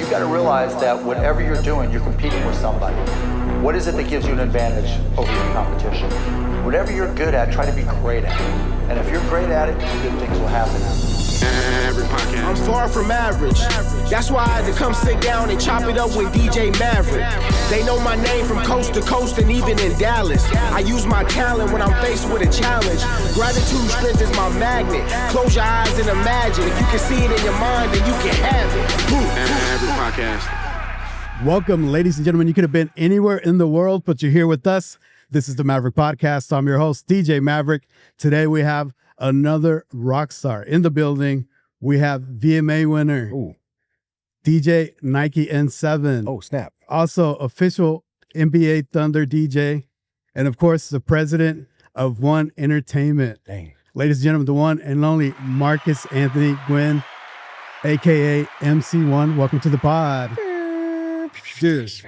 you got to realize that whatever you're doing, you're competing with somebody. What is it that gives you an advantage over your competition? Whatever you're good at, try to be great at it. And if you're great at it, good things will happen. Maverick Podcast. I'm far from average. That's why I had to come sit down and chop it up with DJ Maverick. They know my name from coast to coast and even in Dallas. I use my talent when I'm faced with a challenge. Gratitude strength is my magnet. Close your eyes and imagine. If you can see it in your mind, then you can have it. Maverick Podcast. Welcome, ladies and gentlemen. You could have been anywhere in the world, but you're here with us. This is the Maverick Podcast. I'm your host, DJ Maverick. Today we have another rock star in the building. We have VMA winner, DJ Nike N7. Oh, snap. Also official NBA Thunder DJ. And of course, the president of One Innertainment. Dang. Ladies and gentlemen, the one and only Marcus Anthony Guinn, a.k.a. Emcee One. Welcome to the pod. Cheers.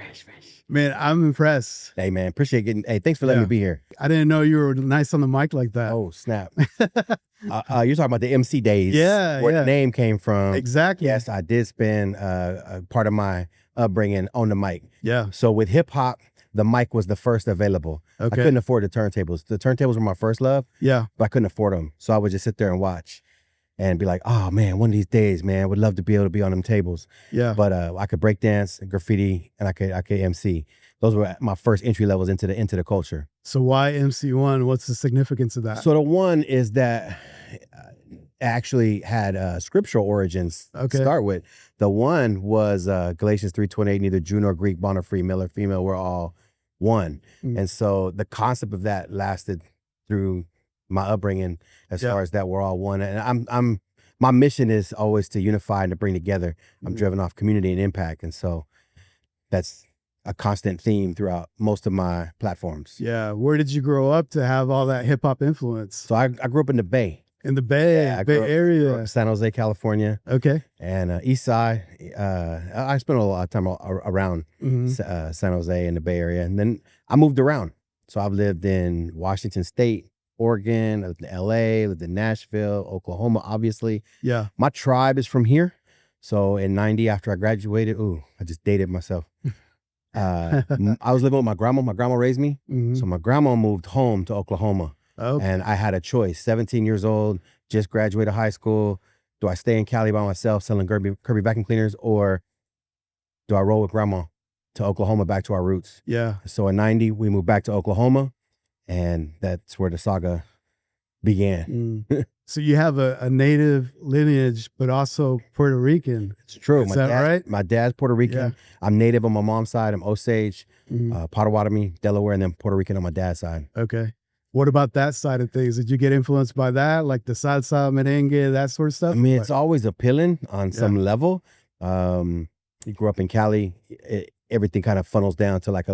Man, I'm impressed. Hey, man, appreciate getting. Hey, thanks for letting me be here. I didn't know you were nice on the mic like that. Oh, snap. You're talking about the MC days. Yeah, where the name came from. Exactly. Yes, I did spend a part of my upbringing on the mic. Yeah. So with hip hop, the mic was the first available. Okay. I couldn't afford the turntables. The turntables were my first love. Yeah. But I couldn't afford them. So I would just sit there and watch and be like, oh, man, one of these days, man, I would love to be able to be on them tables. Yeah. But I could break dance, graffiti, and I could MC. Those were my first entry levels into the culture. So why Emcee One? What's the significance of that? So the one is that actually had scriptural origins to start with. The one was Galatians 3:28, neither Jew nor Greek, bond or free, male or female, we're all one. And so the concept of that lasted through my upbringing as far as that we're all one. And I'm my mission is always to unify and to bring together. I'm driven off community and impact. And so that's a constant theme throughout most of my platforms. Yeah. Where did you grow up to have all that hip hop influence? So I grew up in the Bay. In the Bay, Bay Area. San Jose, California. Okay. And East Side. I spent a lot of time around San Jose and the Bay Area. And then I moved around. So I've lived in Washington State, Oregon, I lived in LA, lived in Nashville, Oklahoma, obviously. Yeah. My tribe is from here. So in 90, after I graduated, I just dated myself. I was living with my grandma. My grandma raised me. So my grandma moved home to Oklahoma. And I had a choice. 17 years old, just graduated high school. Do I stay in Cali by myself selling Kirby vacuum cleaners, or do I roll with grandma to Oklahoma, back to our roots? Yeah. So in 90, we moved back to Oklahoma, and that's where the saga began. So you have a native lineage, but also Puerto Rican. It's true. Is that right? My dad's Puerto Rican. Yeah. I'm native on my mom's side. I'm Osage, Potawatomi, Delaware, and then Puerto Rican on my dad's side. Okay. What about that side of things? Did you get influenced by that, like the salsa, merengue, that sort of stuff? I mean, it's always appealing on some level. You grew up in Cali, everything kind of funnels down to like a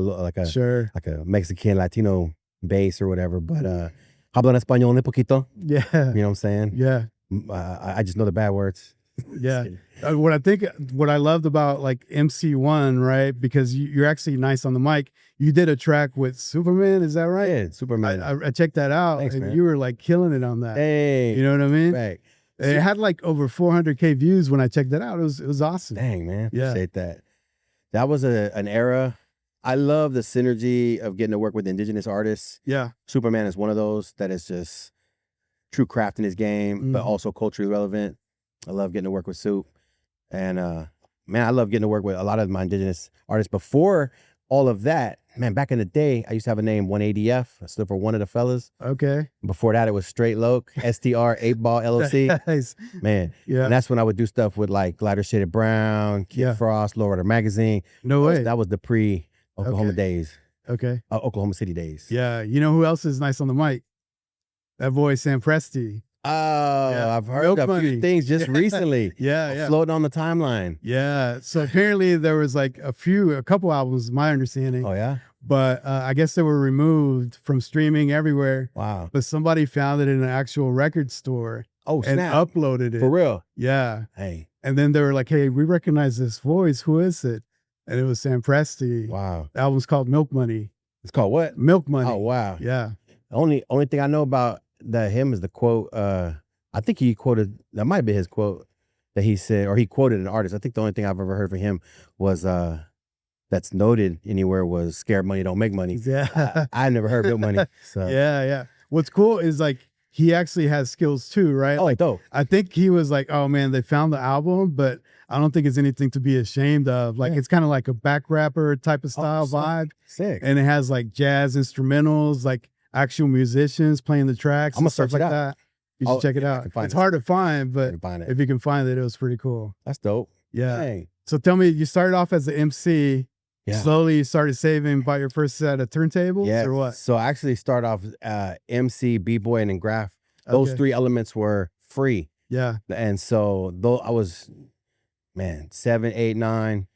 Mexican Latino base or whatever. But hablan español un poquito. Yeah. You know what I'm saying? Yeah. I just know the bad words. Yeah. What I loved about like Emcee One, right? Because you're actually nice on the mic. You did a track with Superman, is that right? Yeah, Superman. I checked that out. Thanks, and man. you were like killing it on that. Hey. You know what I mean? Right. It had like over 400K views when I checked that out. It was awesome. Dang, man. Yeah. Appreciate that. That was an era. I love the synergy of getting to work with indigenous artists. Yeah. Superman is one of those that is just true craft in his game, but also culturally relevant. I love getting to work with Soup. And man, I love getting to work with a lot of my indigenous artists. Before all of that, man, back in the day, I used to have a name, 1ADF. I stood for One of the Fellas. Okay. Before that, it was Straight Loke, STR, 8 Ball LLC. Nice. Man. Yeah. And that's when I would do stuff with like Glider Shaded Brown, Kid Frost, Low Rider Magazine. No way. That was the pre-Oklahoma days. Okay. Oklahoma City days. Yeah. You know who else is nice on the mic? That boy, Sam Presti. Oh, yeah. I've heard a few things just recently. Yeah. Floating on the timeline. Yeah. So apparently there was like a couple albums, my understanding. Oh, yeah? But I guess they were removed from streaming everywhere. Wow. But somebody found it in an actual record store. Oh, and snap. uploaded it. For real? Yeah. Hey. And then they were like, hey, we recognize this voice. Who is it? And it was Sam Presti. Wow. The album's called Milk Money. It's called what? Milk Money. Oh, wow. Yeah. The only thing I know about him is the quote, I think he quoted, that might be his quote, that he said, or he quoted an artist. I think the only thing I've ever heard from him was that's noted anywhere was "Scared money don't make money." Yeah. I never heard Built Money. So Yeah. What's cool is like he actually has skills too, right? like dope. I think he was like, oh man, they found the album, but I don't think it's anything to be ashamed of. Like it's kind of like a back rapper type of style vibe. Sick. And it has like jazz instrumentals, like actual musicians playing the tracks. I'm gonna and stuff search it like out. that. You should check it I out. can find It's it. hard to find, but can find it. if you can find it, it was pretty cool. That's dope. Yeah. Dang. So tell me, you started off as an MC. Yeah. Slowly you started saving, bought your first set of turntables Yeah. or what? So I actually started off MC, B-boy, and then graph. Those Okay. 3 elements were free. Yeah. And so though I was, 7, 8, 9,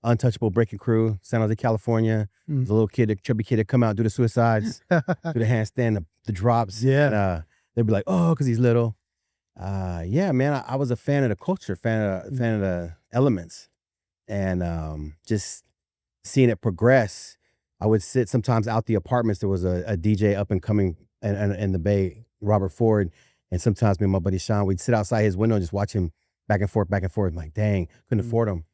untouchable breaking crew, San Jose, California. Mm. The little kid, a chubby kid, that come out, do the suicides, do the handstand, the drops. Yeah. And, they'd be like, oh, because he's little. Yeah, man, I was a fan of the culture, fan of the elements, and just seeing it progress. I would sit sometimes out the apartments. There was a DJ up and coming in the Bay, Robert Ford, and sometimes me and my buddy Sean, we'd sit outside his window and just watch him back and forth. I'm like, dang, couldn't afford him.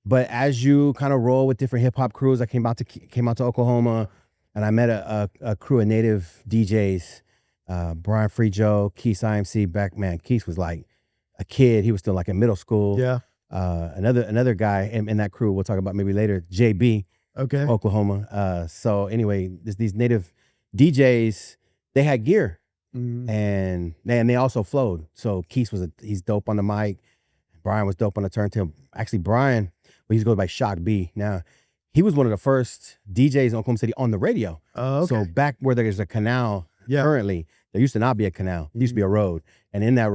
But as you kind of roll with different hip hop crews, I came out to Oklahoma, and I met a crew of native DJs. Brian Free Joe, Keith IMC back, man. Keith was like a kid. He was still like in middle school. Yeah. Another guy in that crew we'll talk about maybe later, JB, Okay. Oklahoma. So anyway, these native DJs, they had gear, Mm. and they also flowed. So Keith he's dope on the mic. Brian was dope on the turntable. Actually, Brian, he used to go by Shock B. Now, he was one of the first DJs in Oklahoma City on the radio. Oh, okay. So back where there's a canal. Yeah. Currently, there used to not be a canal. There used to be a road. And on that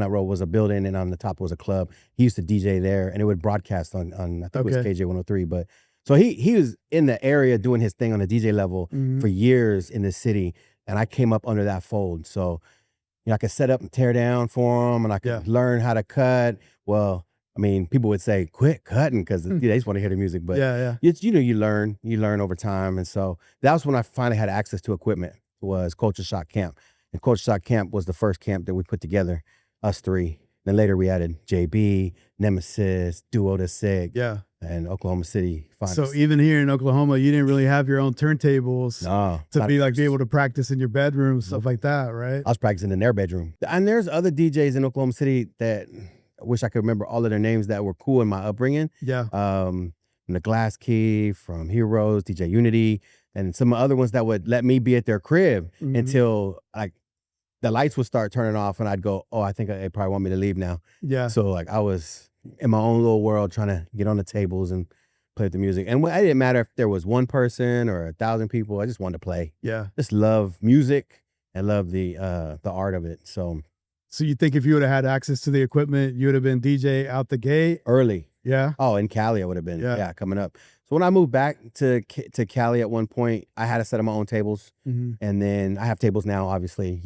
road was a building, and on the top was a club. He used to DJ there, and it would broadcast on I think it was Okay. KJ 103. But so he was in the area doing his thing on the DJ level Mhm. for years in the city. And I came up under that fold. So, I could set up and tear down for him, and I could learn how to cut. Well, I mean, people would say, quit cutting, because they just want to hear the music. But yeah. it's, you learn over time. And so that was when I finally had access to equipment, was Culture Shock Camp. And Culture Shock Camp was the first camp that we put together, us 3. Then later we added JB, Nemesis, Duo the Sick, Yeah. and Oklahoma City Finest. So even here in Oklahoma, you didn't really have your own turntables No, to not be at be able to practice in your bedroom, stuff like that, right? I was practicing in their bedroom. And there's other DJs in Oklahoma City that I wish I could remember all of their names that were cool in my upbringing. Yeah. From the Glass Key, from Heroes, DJ Unity, and some other ones that would let me be at their crib Mhm. until like the lights would start turning off, and I'd go, oh, I think they probably want me to leave now. Yeah. So like I was in my own little world trying to get on the tables and play the music. And it didn't matter if there was one person or 1,000 people. I just wanted to play. Yeah. Just love music and love the art of it. So So you think if you would have had access to the equipment, you would have been DJ out the gate? early. Yeah. Oh, in Cali, I would have been. Yeah. Yeah, coming up. So when I moved back to Cali at one point, I had a set of my own tables, Mhm. and then I have tables now, obviously,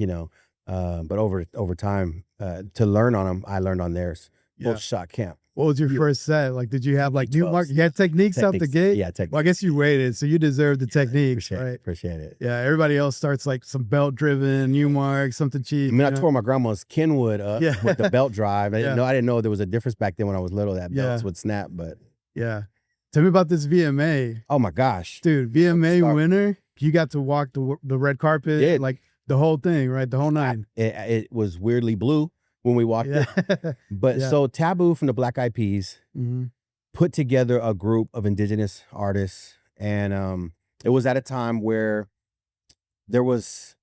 but over time, to learn on them, I learned on theirs. Yeah. Both Shot Camp. What was your first set? Like, did you have like new 12s. mark? You had techniques out the Techniques. gate? Yeah, techniques. Well, I guess you waited, so you deserve the techniques, right? Appreciate it. Yeah, everybody else starts like some belt driven, new mark, something cheap. I mean, I you know? tore my grandma's Kenwood up Yeah. with the belt drive. I Yeah. didn't know there was a difference back then when I was little, that belts Yeah. would snap. But Yeah. Tell me about this VMA. oh my gosh. Dude, VMA Start. winner. You got to walk the red carpet, Did. like the whole thing, right? The whole nine. It was weirdly blue when we walked Yeah. in. But Yeah. so Taboo from the Black Eyed Peas hmm put together a group of indigenous artists, and it was at a time where there was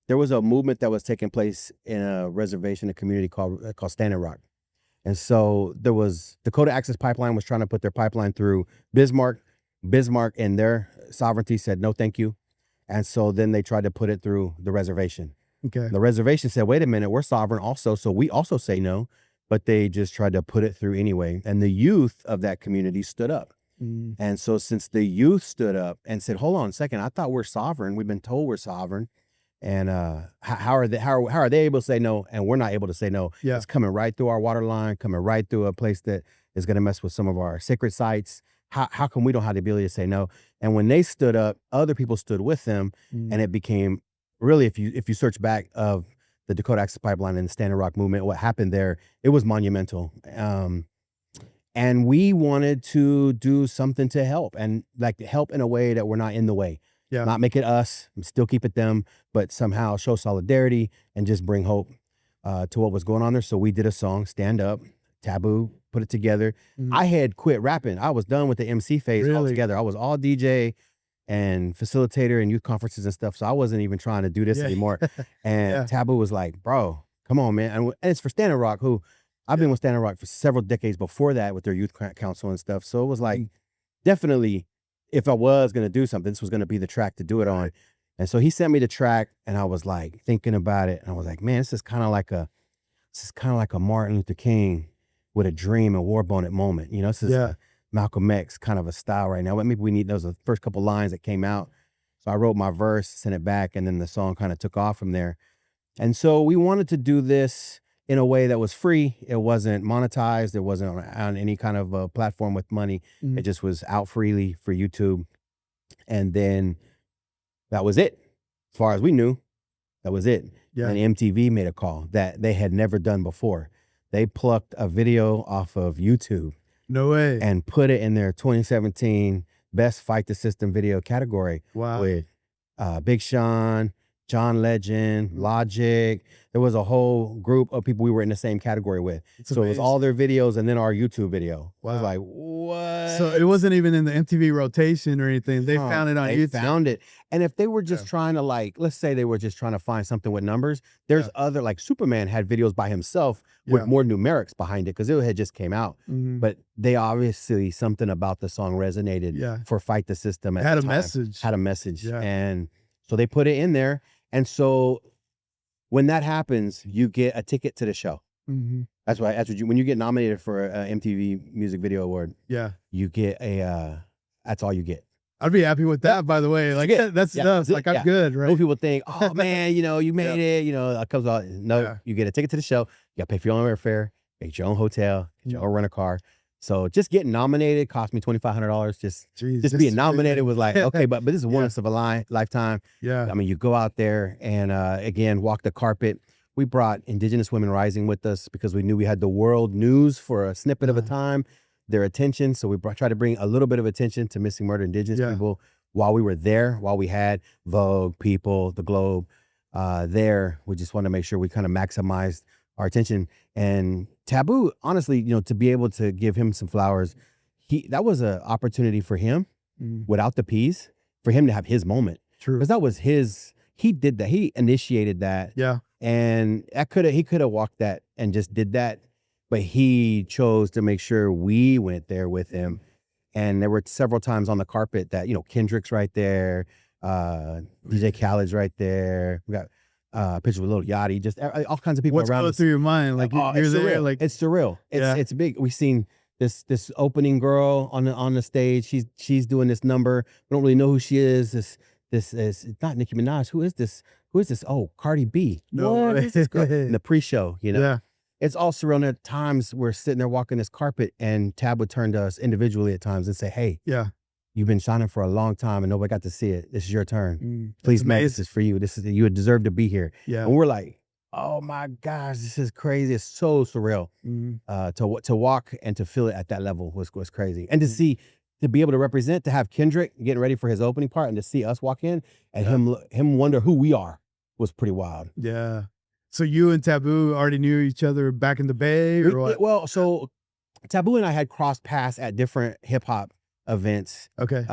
a movement that was taking place in a reservation, a community called Standing Rock. And so there was Dakota Access Pipeline was trying to put their pipeline through Bismarck. Bismarck and their sovereignty said no thank you, and so then they tried to put it through the reservation. Okay. The reservation said, wait a minute, we're sovereign also, so we also say no. But they just tried to put it through anyway. And the youth of that community stood up. Mm. And so since the youth stood up and said, hold on a second, I thought we're sovereign. We've been told we're sovereign. And how are they able to say no and we're not able to say no? Yeah. It's coming right through our water line, coming right through a place that is going to mess with some of our sacred sites. How come we don't have the ability to say no? And when they stood up, other people stood with them. Mm. And it became really, if you search back of the Dakota Access Pipeline and the Standing Rock movement, what happened there, it was monumental. And we wanted to do something to help, and like help in a way that we're not in the way. Yeah. Not make it us, still keep it them, but somehow show solidarity and just bring hope to what was going on there. So we did a song, Stand Up, Taboo, put it together. I had quit rapping. I was done with the MC phase altogether. I was all DJ and facilitator and youth conferences and stuff. So I wasn't even trying to do this anymore. And Taboo was like, bro, come on, man. And it's for Standing Rock, who I've been with Standing Rock for several decades before that with their youth council and stuff. So it was like, definitely, if I was going to do something, this was going to be the track to do it on. And so he sent me the track, and I was like thinking about it. And I was like, man, this is kind of like a Martin Luther King with a dream and war bonnet moment. You know, this is a Malcolm X kind of a style right now. But maybe we need, those are the first couple lines that came out. So I wrote my verse, sent it back, and then the song kind of took off from there. And so we wanted to do this in a way that was free. It wasn't monetized. It wasn't on any kind of a platform with money. It just was out freely for YouTube. And then that was it. As far as we knew, that was it. Yeah. And MTV made a call that they had never done before. They plucked a video off of YouTube. No way. And put it in their 2017 Best Fight the System video category. Wow. With Big Sean, John Legend, Logic. There was a whole group of people we were in the same category with. It's so amazing. it was all their videos and then our YouTube video. Wow. I was like, what? So it wasn't even in the MTV rotation or anything. They found it on YouTube. They found it. And if they were just trying to, like, let's say they were just trying to find something with numbers, there's other, like Superman had videos by himself with more numerics behind it because it had just came out. But they obviously, something about the song resonated for Fight the System. It had a message. Had a message. Yeah. And so they put it in there. And so when that happens, you get a ticket to the show. That's why, when you get nominated for an MTV Music Video Award, you get that's all you get. I'd be happy with that, by the way. Like, that's enough. Like, I'm good, right? Most people think, oh man, you know, you made it, you know, it comes out. No, you get a ticket to the show. You got to pay for your own airfare, get your own hotel, get your own rent a car. So just getting nominated cost me $2,500. Just being nominated was like, okay, but this is once of a lifetime. Yeah. I mean, you go out there and again, walk the carpet. We brought Indigenous Women Rising with us because we knew we had the world news for a snippet of a time, their attention. So we tried to bring a little bit of attention to missing murdered Indigenous people while we were there, while we had Vogue, People, The Globe there. We just wanted to make sure we kind of maximized our attention. And Taboo, honestly, you know, to be able to give him some flowers, that was an opportunity for him without the P's, for him to have his moment. True. Because that was he did that. He initiated that. Yeah. And he could have walked that and just did that, but he chose to make sure we went there with him. And there were several times on the carpet that, you know, Kendrick's right there, DJ Khaled's right there. We got pictures with Lil Yachty, just all kinds of people What's around. going through your mind? Like, you're there, surreal. like, it's surreal. It's big. We've seen this opening girl on the stage. She's doing this number. We don't really know who she is. This is not Nicki Minaj. Who is this? Oh, Cardi B. No what way. is this girl? In the pre-show, you know? Yeah. It's all surreal. And at times we're sitting there walking this carpet and Tab would turn to us individually at times and say, hey, you've been shining for a long time and nobody got to see it. This is your turn. Please, man, this is for you. You deserve to be here. Yeah. And we're like, oh my gosh, this is crazy. It's so surreal. To walk and to feel it at that level was crazy. And to be able to represent, to have Kendrick getting ready for his opening part and to see us walk in and him wonder who we are was pretty wild. Yeah. So you and Taboo already knew each other back in the Bay, or what? Well, so Taboo and I had crossed paths at different hip hop events. Okay.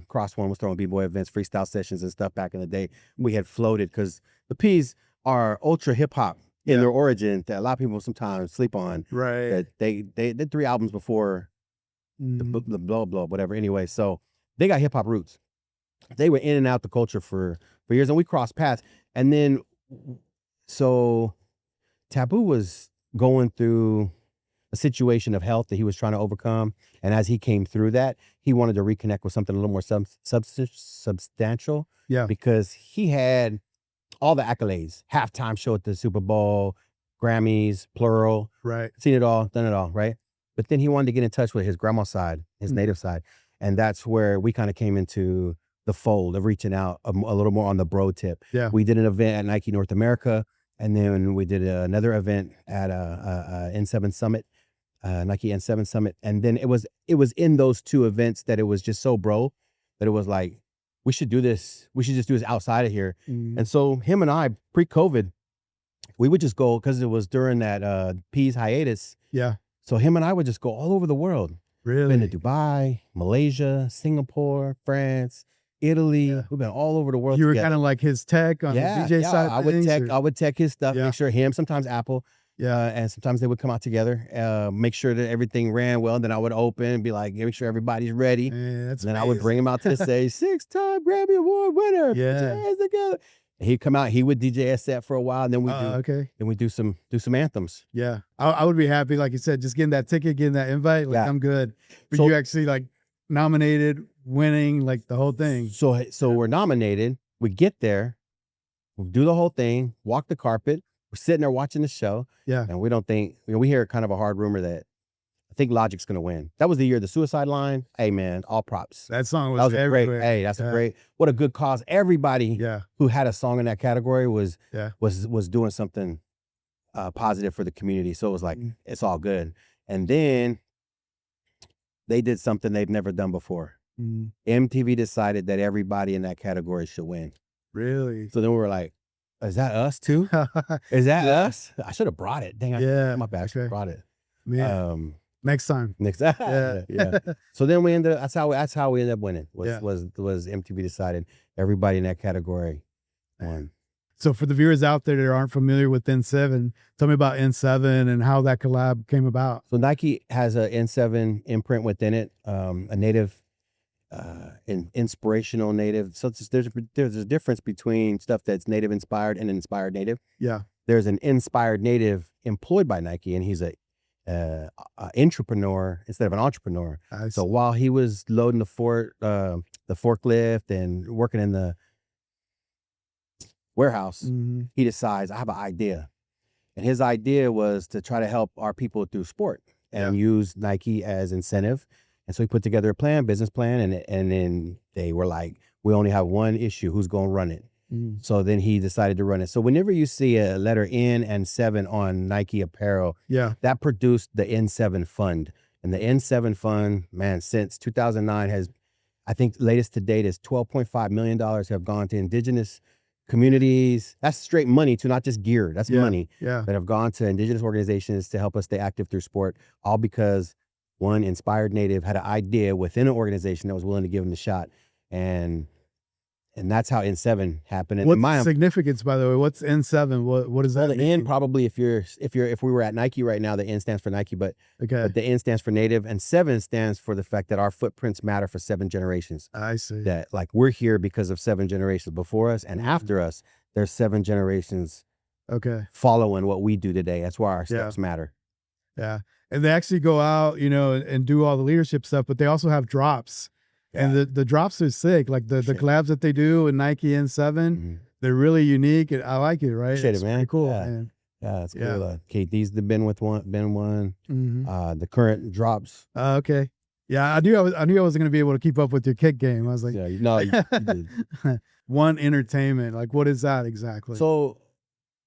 Cross One was throwing B-boy events, freestyle sessions and stuff back in the day. We had floated because the P's are ultra hip hop in their origin that a lot of people sometimes sleep on. Right. That they did 3 albums before the blow, whatever. Anyway, so they got hip hop roots. They were in and out the culture for years, and we crossed paths. And then, so Taboo was going through a situation of health that he was trying to overcome. And as he came through that, he wanted to reconnect with something a little more substantial. Yeah. Because he had all the accolades, halftime show at the Super Bowl, Grammys, plural. Right. Seen it all, done it all, right? But then he wanted to get in touch with his grandma's side, his native side. And that's where we kind of came into the fold of reaching out a little more on the bro tip. Yeah. We did an event at Nike North America, And then we did another event at N7 Summit, Nike N7 Summit. And then it was in those two events that it was just so bro that it was like, we should do this. We should just do this outside of here. And so him and I, pre-COVID, we would just go, because it was during that Peas hiatus. Yeah. So him and I would just go all over the world. Really? Been to Dubai, Malaysia, Singapore, France, Italy. Yeah. We've been all over the world. You were together. kind of like his tech on the DJ side. I would tech his stuff, Yeah. make sure him, sometimes Apple. Yeah. And sometimes they would come out together, make sure that everything ran well. Then I would open and be like, make sure everybody's ready. Man, that's Then I would amazing. bring him out to the stage, 6-time Grammy Award winner. Put your Yeah. hands together. He'd come out, he would DJ a set for a while, and then we do some anthems. Yeah. I would be happy, like you said, just getting that ticket, getting that invite. Like, Yeah. I'm good. But So- you actually like nominated, winning, like the whole thing. So we're nominated. We get there, we do the whole thing, walk the carpet. We're sitting there watching the show, Yeah. and we don't think, we hear kind of a hard rumor that I think Logic's gonna win. That was the year of the Suicide Line. Hey man, all props. That song was, That was a great. everywhere. Hey, that's Yeah. a great. What a good cause. Everybody Yeah. who had a song in that category was Yeah. was doing something positive for the community. So it was like, Mm. it's all good. And then they did something they've never done before. Mm, MTV decided that everybody in that category should win. really? So then we were like, is that us too? Is that us? I should have brought it. Dang, Yeah, my bad. I should have okay. brought it. Man, next time. Next, Yeah. yeah. So then we ended up. That's how we ended up winning. Yeah. Was MTV decided everybody in that category won. So for the viewers out there that aren't familiar with N7, tell me about N7 and how that collab came about. So Nike has a N7 imprint within it, a native, inspirational native. So there's a difference between stuff that's native inspired and inspired native. Yeah. There's an inspired native employed by Nike, and he's a entrepreneur instead of an entrepreneur. I So see. while he was loading the forklift and working in the warehouse, Mhm. he decides, I have an idea. And his idea was to try to help our people through sport and use Nike as incentive. And so he put together a plan, business plan, and then they were like, we only have one issue, who's going to run it? Mm. So then he decided to run it. So whenever you see a letter N and 7 on Nike apparel, Yeah. that produced the N7 Fund. And the N7 Fund, man, since 2009 has, I think latest to date is $12.5 million have gone to indigenous communities. That's straight money too, not just gear. That's Yeah. money Yeah. that have gone to indigenous organizations to help us stay active through sport, all because one inspired native had an idea within an organization that was willing to give him the shot. And that's how N7 happened. And What's my the significance, by the way? What's N7? What does well, that the N mean? probably if we were at Nike right now, the N stands for Nike, but Okay. the N stands for native, and 7 stands for the fact that our footprints matter for 7 generations. I see. That like we're here because of 7 generations before us, and after us, there's 7 generations Okay. following what we do today. That's why our steps matter. Yeah. And they actually go out, and do all the leadership stuff, but they also have drops. And the drops are sick. Like the collabs that they do with Nike N7, Mhm. they're really unique. And I like it, right? Appreciate it, It's man. pretty cool, Yeah. man. Yeah, that's Yeah. cool. KD's been one. Mhm. The current drops. Okay. Yeah, I knew I wasn't going to be able to keep up with your kick game. I was like, Yeah, you did. One Innertainment. Like, what is that exactly? So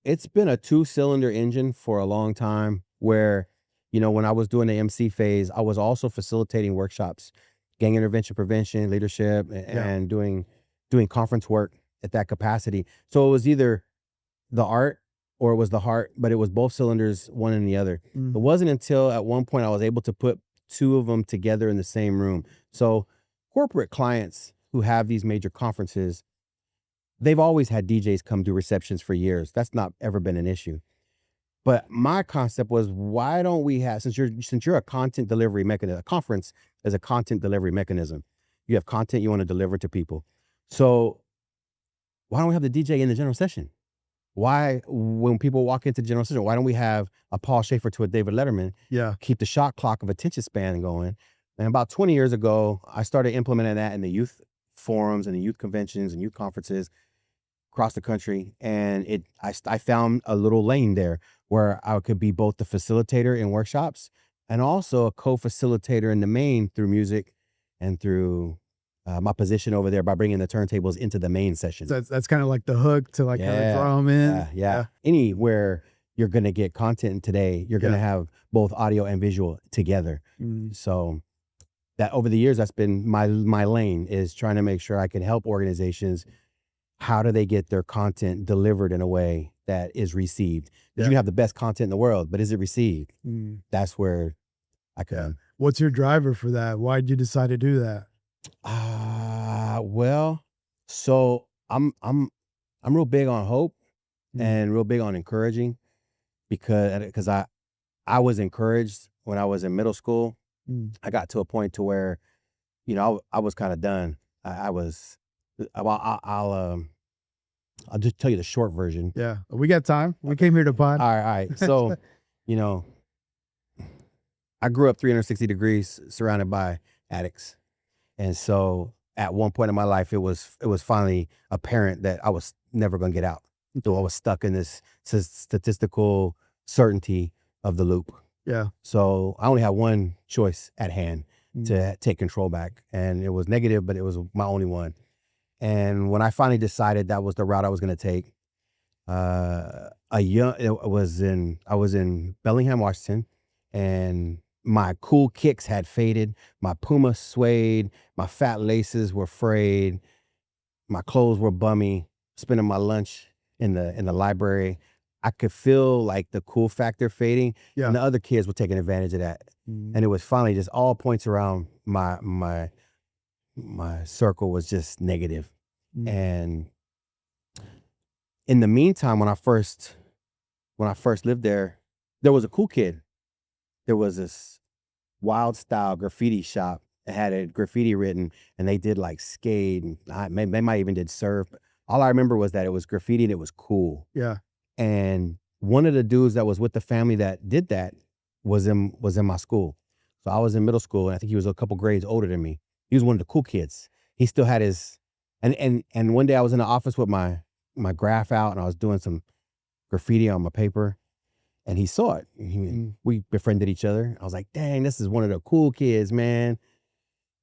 it's been a 2-cylinder engine for a long time where, when I was doing the MC phase, I was also facilitating workshops, gang intervention prevention, leadership, and doing conference work at that capacity. So it was either the art or it was the heart, but it was both cylinders, one and the other. Mm. It wasn't until at one point I was able to put 2 of them together in the same room. So corporate clients who have these major conferences, they've always had DJs come do receptions for years. That's not ever been an issue. But my concept was, why don't we have, since you're a content delivery mechanism, a conference is a content delivery mechanism. You have content you want to deliver to people. So why don't we have the DJ in the general session? Why, when people walk into the general session, why don't we have a Paul Schaefer to a David Letterman? Yeah. Keep the shot clock of attention span going. And about 20 years ago, I started implementing that in the youth forums and the youth conventions and youth conferences across the country. And I found a little lane there where I could be both the facilitator in workshops and also a co-facilitator in the main through music and through my position over there by bringing the turntables into the main session. So that's kind of like the hook to like kind of draw them in. Yeah. Anywhere you're going to get content today, you're going to have both audio and visual together. So that over the years, that's been my lane, is trying to make sure I can help organizations. How do they get their content delivered in a way that is received? You can have the best content in the world, but is it received? That's where I can. What's your driver for that? Why did you decide to do that? Well, so I'm real big on hope and real big on encouraging, because I was encouraged when I was in middle school. I got to a point to where, I was kind of done. I'll just tell you the short version. Yeah, we got time. We came here to pod. All right. So, I grew up 360 degrees surrounded by addicts. And so at one point in my life, it was finally apparent that I was never going to get out. So I was stuck in this statistical certainty of the loop. Yeah. So I only had one choice at hand to take control back. And it was negative, but it was my only one. And when I finally decided that was the route I was going to take, I was in Bellingham, Washington, and my cool kicks had faded. My Puma suede, my fat laces were frayed, my clothes were bummy. Spending my lunch in the library, I could feel like the cool factor fading, and the other kids were taking advantage of that. And it was finally just all points around my circle was just negative. And in the meantime, when I first lived there was a cool kid. There was this wild style graffiti shop that had a graffiti written, and they did like skate, and they might even did surf. All I remember was that it was graffiti and it was cool. Yeah. And one of the dudes that was with the family that did that was in my school. So I was in middle school, and I think he was a couple grades older than me. He was one of the cool kids. He still had his, and one day I was in the office with my graph out, and I was doing some graffiti on my paper, and he saw it. We befriended each other. I was like, dang, this is one of the cool kids, man.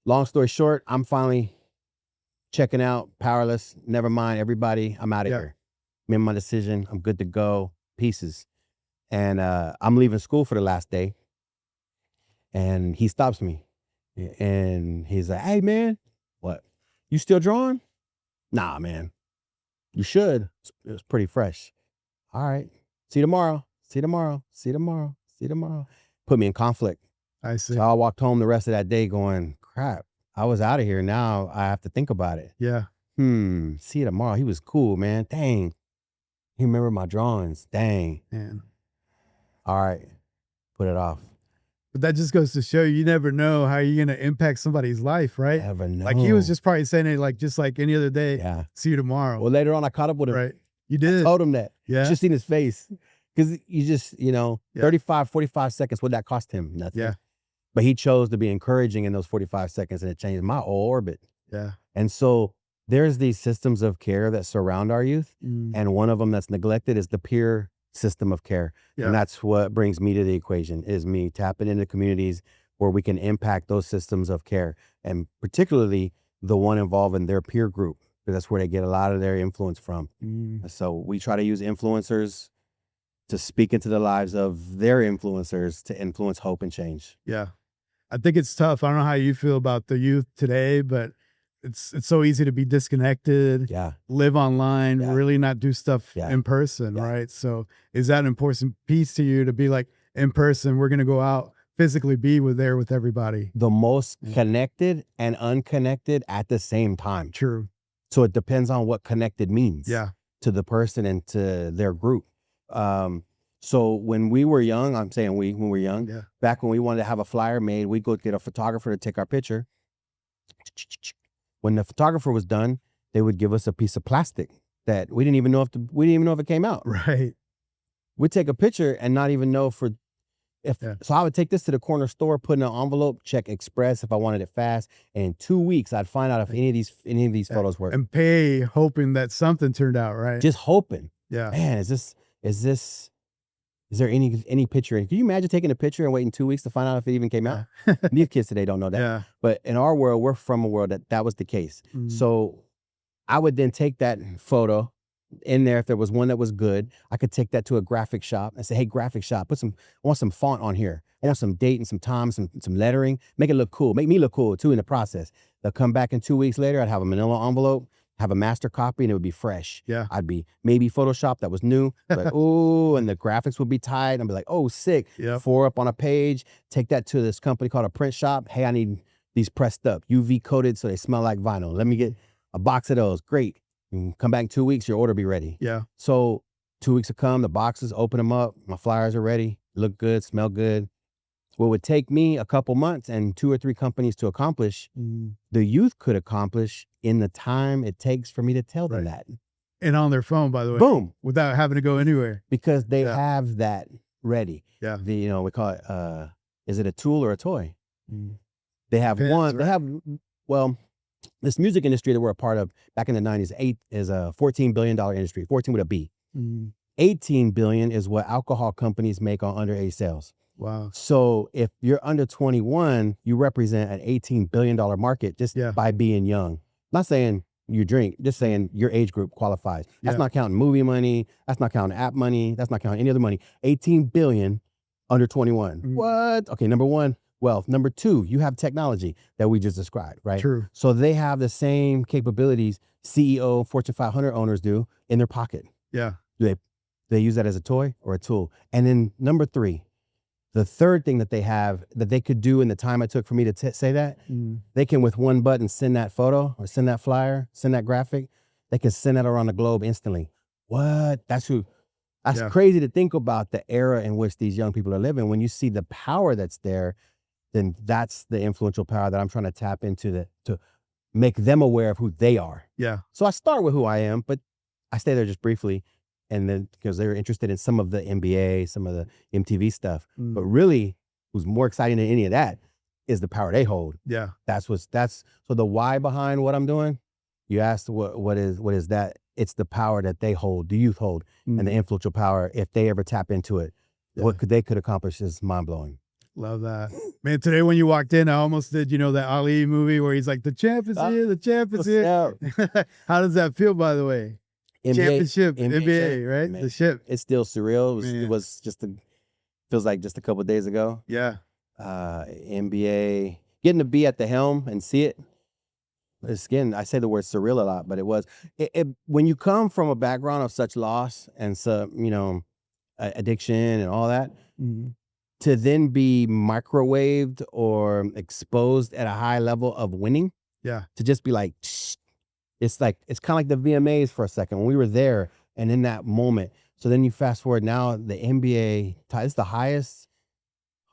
Long story short, I'm finally checking out, powerless, never mind everybody, I'm out of here. Made my decision, I'm good to go, pieces. And I'm leaving school for the last day, and he stops me, and he's like, hey man, what, you still drawing? Nah man, you should. It was pretty fresh. All right, see you tomorrow, see you tomorrow, see you tomorrow, see you tomorrow. Put me in conflict. I see. So I walked home the rest of that day going, crap, I was out of here. Now I have to think about it. Yeah. See you tomorrow. He was cool, man. Dang. He remembered my drawings. Dang. Man. All right. Put it off. But that just goes to show you never know how you're going to impact somebody's life, right? Never know. Like he was just probably saying it like just like any other day. Yeah. See you tomorrow. Well, later on I caught up with him. Right. You did. I told him that. Yeah. Just seen his face. Because you just, 35, 45 seconds, what'd that cost him? Nothing. Yeah. But he chose to be encouraging in those 45 seconds, and it changed my whole orbit. Yeah. And so there's these systems of care that surround our youth. And one of them that's neglected is the peer system of care. Yeah. And that's what brings me to the equation, is me tapping into communities where we can impact those systems of care, and particularly the one involving their peer group, because that's where they get a lot of their influence from. So we try to use influencers to speak into the lives of their influencers to influence hope and change. Yeah. I think it's tough. I don't know how you feel about the youth today, but it's so easy to be disconnected, live online, really not do stuff in person, right? So is that an important piece to you, to be like in person, we're going to go out, physically be there with everybody? The most connected and unconnected at the same time. True. So it depends on what connected means to the person and to their group. So when we were young, I'm saying when we were young, back when we wanted to have a flyer made, we'd go get a photographer to take our picture. When the photographer was done, they would give us a piece of plastic that we didn't even know if it came out. Right. We'd take a picture and not even know so I would take this to the corner store, put in an envelope, check express if I wanted it fast, and in 2 weeks I'd find out if any of these photos work. And pay hoping that something turned out right. Just hoping. Yeah. Man, is this is there any picture? Can you imagine taking a picture and waiting 2 weeks to find out if it even came out? These kids today don't know that. Yeah. But in our world, we're from a world that was the case. So I would then take that photo in there. If there was one that was good, I could take that to a graphic shop and say, hey, graphic shop, I want some font on here. I want some date and some time, some lettering, make it look cool, make me look cool too in the process. They'll come back in 2 weeks later, I'd have a manila envelope, have a master copy, and it would be fresh. Yeah. I'd be maybe Photoshop that was new, like, ooh, and the graphics would be tight. I'd be like, oh, sick. Yep. 4 up on a page, take that to this company called a print shop. Hey, I need these pressed up, UV coated so they smell like vinyl. Let me get a box of those. Great. You come back in 2 weeks, your order be ready. Yeah. So 2 weeks will come, the boxes, open them up, my flyers are ready, look good, smell good. What would take me a couple months and 2 or 3 companies to accomplish, the youth could accomplish in the time it takes for me to tell them that. And on their phone, by the way. Boom. Without having to go anywhere. Because they have that ready. Yeah. We call it, is it a tool or a toy? They have Depends, one, right? they have, well, this music industry that we're a part of back in the 90s, is a $14 billion industry, 14 with a B. 18 billion is what alcohol companies make on underage sales. Wow. So if you're under 21, you represent an $18 billion market just by being young. Not saying you drink, just saying your age group qualifies. That's not counting movie money. That's not counting app money. That's not counting any other money. 18 billion under 21. What? Okay, number one, wealth. Number two, you have technology that we just described, right? True. So they have the same capabilities CEO, Fortune 500 owners do in their pocket. Yeah. They use that as a toy or a tool. And then number three, the third thing that they have that they could do in the time it took for me to say that, they can with one button send that photo or send that flyer, send that graphic. They can send that around the globe instantly. What? That's crazy to think about the era in which these young people are living. When you see the power that's there, then that's the influential power that I'm trying to tap into to make them aware of who they are. Yeah. So I start with who I am, but I stay there just briefly. And then because they're interested in some of the NBA, some of the MTV stuff, but really who's more exciting than any of that is the power they hold. Yeah. So the why behind what I'm doing, you asked what is that? It's the power that they hold, the youth hold, and the influential power. If they ever tap into it, what they could accomplish is mind blowing. Love that. Man, today when you walked in, I almost did, that Ali movie where he's like, the champ is here, the champ is here. How does that feel, by the way? Championship, NBA, right? Man, the ship. It's still surreal. It was feels like just a couple of days ago. Yeah. NBA, getting to be at the helm and see it. Again, I say the word surreal a lot, but it was, when you come from a background of such loss and some, addiction and all that, to then be microwaved or exposed at a high level of winning, to just be like, it's kind of like the VMAs for a second when we were there and in that moment. So then you fast forward now, the NBA, it's the highest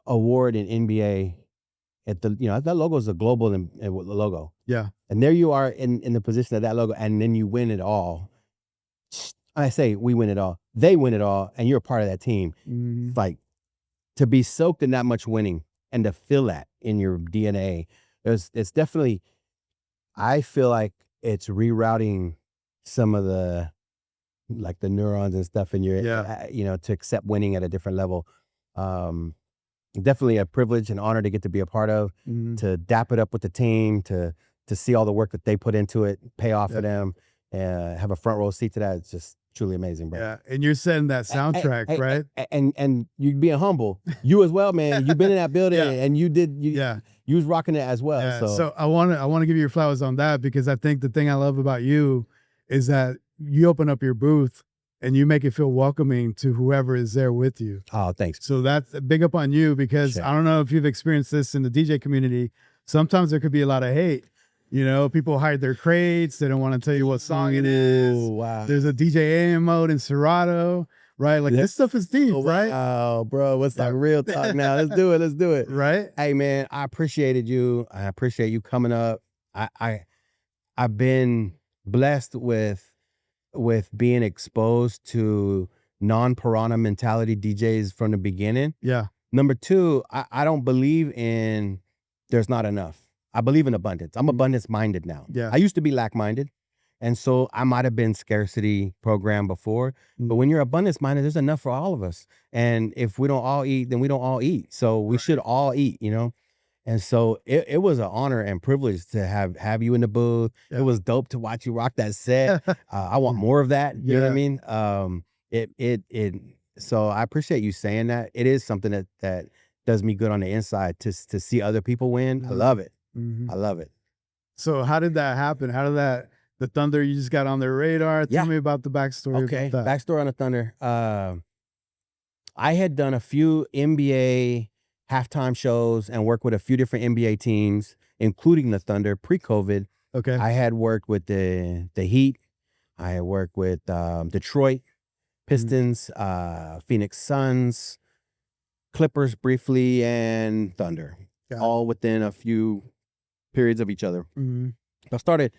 award in NBA at that logo is a global logo. Yeah. And there you are in the position of that logo, and then you win it all. I say we win it all. They win it all, and you're a part of that team. Like, to be soaked in that much winning and to feel that in your DNA, it's definitely, I feel like it's rerouting some of the neurons and stuff in your, to accept winning at a different level. Definitely a privilege and honor to get to be a part of, to dap it up with the team, to see all the work that they put into it, pay off for them, have a front row seat to that. It's just truly amazing, bro. Yeah, and you're setting that soundtrack, right? And you being humble, you as well, man. You've been in that building, and you was rocking it as well. Yeah. So I want to give you your flowers on that, because I think the thing I love about you is that you open up your booth and you make it feel welcoming to whoever is there with you. Oh, thanks. So that's big up on you, because I don't know if you've experienced this in the DJ community. Sometimes there could be a lot of hate. People hide their crates. They don't want to tell you what song it is. Wow. There's a DJ AM mode in Serato, right? Like, this stuff is deep, right? Oh, bro, what's like real talk now? Let's do it. Right? Hey, man, I appreciated you. I appreciate you coming up. I've been blessed with being exposed to non-piranha mentality DJs from the beginning. Yeah. Number two, I don't believe in there's not enough. I believe in abundance. I'm abundance minded now. Yeah. I used to be lack minded, And so I might have been scarcity programmed before, but when you're abundance minded, there's enough for all of us. And if we don't all eat, then we don't all eat. So we should all eat, you know? And so it was an honor and privilege to have you in the booth. It was dope to watch you rock that set. I want more of that. You know what I mean? So I appreciate you saying that. It is something that does me good on the inside to see other people win. I love it. I love it. So how did that happen? How did the Thunder, you just got on their radar? Tell me about the backstory. Okay, about that. Backstory on the Thunder. I had done a few NBA halftime shows and worked with a few different NBA teams, including the Thunder pre-COVID. Okay. I had worked with the Heat. I had worked with Detroit Pistons, Phoenix Suns, Clippers briefly, and Thunder, all within a few periods of each other. I started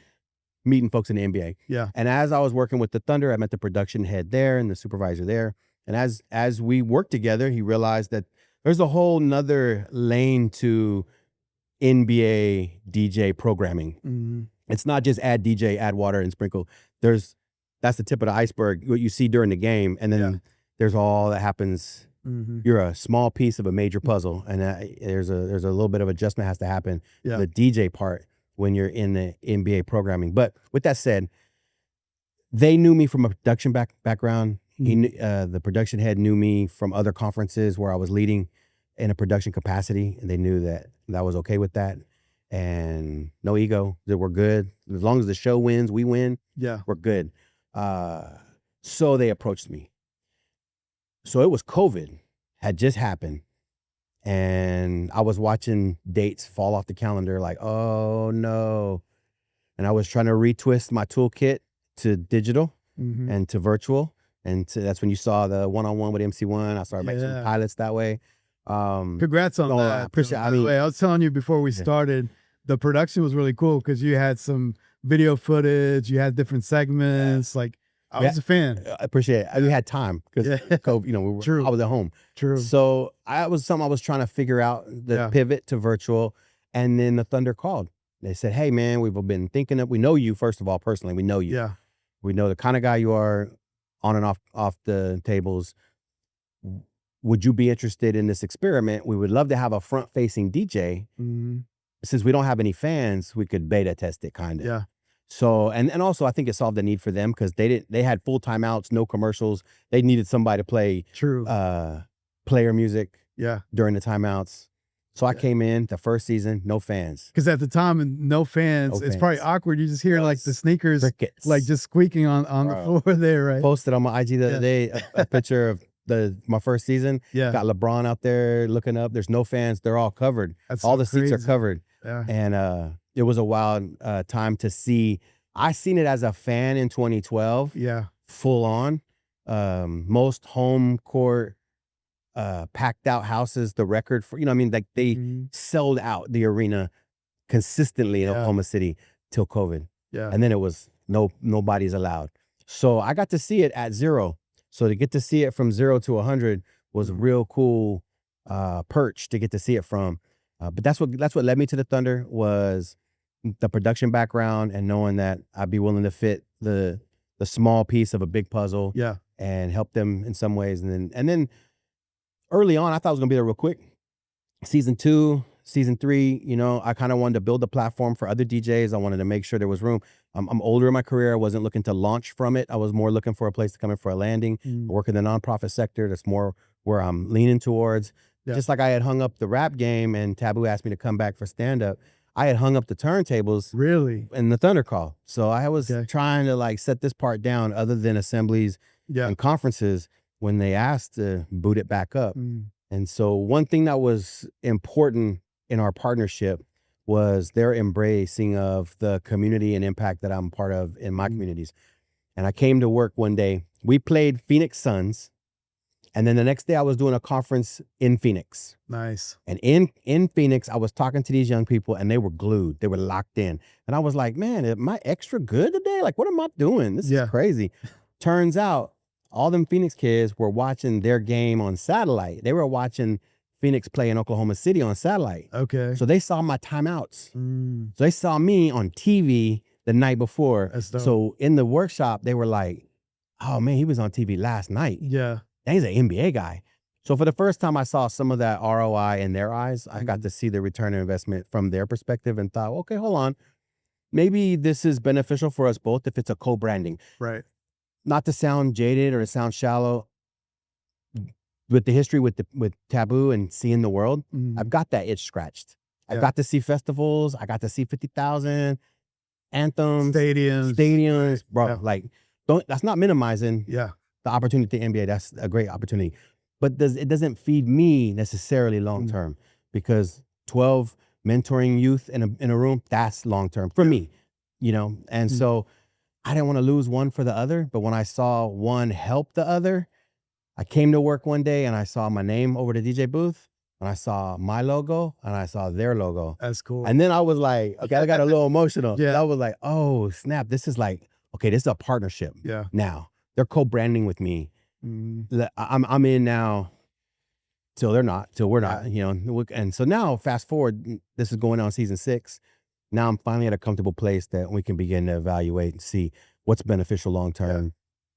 meeting folks in the NBA. Yeah. And as I was working with the Thunder, I met the production head there and the supervisor there. And as we worked together, he realized that there's a whole nother lane to NBA DJ programming. It's not just add DJ, add water, and sprinkle. That's the tip of the iceberg, what you see during the game. And then there's all that happens. You're a small piece of a major puzzle. And there's a little bit of adjustment has to happen. The DJ part when you're in the NBA programming. But with that said, they knew me from a production background. The production head knew me from other conferences where I was leading in a production capacity, and they knew that I was okay with that. And no ego, that we're good. As long as the show wins, we win. Yeah, we're good. So they approached me. So it was COVID had just happened, and I was watching dates fall off the calendar like, oh no. And I was trying to retwist my toolkit to digital and to virtual. And that's when you saw the one-on-one with Emcee One. I started making some pilots that way. Congrats on that. I appreciate it. By the way, I was telling you before we started, the production was really cool because you had some video footage, you had different segments. Like, I was a fan. I appreciate it. We had time because I was at home. True. So I was trying to figure out the pivot to virtual, and then the Thunder called. They said, "Hey man, we've been thinking of. We know you first of all personally. We know you. Yeah. We know the kind of guy you are, on and off the tables. Would you be interested in this experiment? We would love to have a front-facing DJ. Since we don't have any fans, we could beta test it, kind of. Yeah. So, and also I think it solved the need for them because they had full timeouts, no commercials. They needed somebody to play player music during the timeouts. So I came in the first season, no fans. Because at the time, no fans, it's probably awkward. You just hear like the sneakers, crickets, like just squeaking on the floor there, right? Posted on my IG the other day a picture of my first season. Yeah. Got LeBron out there looking up. There's no fans. They're all covered. All the seats are covered. Yeah. And it was a wild time to see. I seen it as a fan in 2012. Yeah. Full on. Most home court packed out houses, the record for, like they sold out the arena consistently in Oklahoma City till COVID. Yeah. And then it was nobody's allowed. So I got to see it at 0. So to get to see it from 0 to 100 was a real cool perch to get to see it from. But that's what led me to the Thunder was the production background and knowing that I'd be willing to fit the small piece of a big puzzle and help them in some ways. And then early on, I thought it was gonna be there real quick. Season 2, season 3, I kind of wanted to build a platform for other DJs. I wanted to make sure there was room. I'm older in my career. I wasn't looking to launch from it. I was more looking for a place to come in for a landing. I work in the nonprofit sector. That's more where I'm leaning towards. Yeah. Just like I had hung up the rap game and Taboo asked me to come back for stand-up, I had hung up the turntables. Really? In the Thunder call. So I was trying to like set this part down other than assemblies and conferences when they asked to boot it back up. And so one thing that was important in our partnership was their embracing of the community and impact that I'm part of in my communities. And I came to work one day. We played Phoenix Suns. And then the next day I was doing a conference in Phoenix. Nice. And in Phoenix, I was talking to these young people and they were glued. They were locked in. And I was like, man, am I extra good today? Like, what am I doing? This is crazy. Turns out all them Phoenix kids were watching their game on satellite. They were watching Phoenix play in Oklahoma City on satellite. Okay. So they saw my timeouts. So they saw me on TV the the night before. That's dope. So in the workshop, they were like, oh man, he was on TV last night. Yeah. And he's an NBA guy. So for the first time, I saw some of that ROI in their eyes. I got to see the return on investment from their perspective and thought, okay, hold on. Maybe this is beneficial for us both if it's a co-branding. Right. Not to sound jaded or to sound shallow, with the history with Taboo and seeing the world, I've got that itch scratched. I got to see festivals. I got to see 50,000 anthems, stadiums, bro. Yeah. Like, that's not minimizing the opportunity at the NBA. That's a great opportunity, but it doesn't feed me necessarily long term, because 12 mentoring youth in a room, that's long term for me, you know. And so I didn't want to lose one for the other. But when I saw one help the other, I came to work one day and I saw my name over the DJ booth, and I saw my logo and I saw their logo. That's cool. And then I was like, okay, I got a little emotional. Yeah. I was like, oh snap, this is like, okay, this is a partnership. Yeah. Now they're co-branding with me. I'm in now till we're not, you know. And so now fast forward, this is going on season 6. Now I'm finally at a comfortable place that we can begin to evaluate and see what's beneficial long term.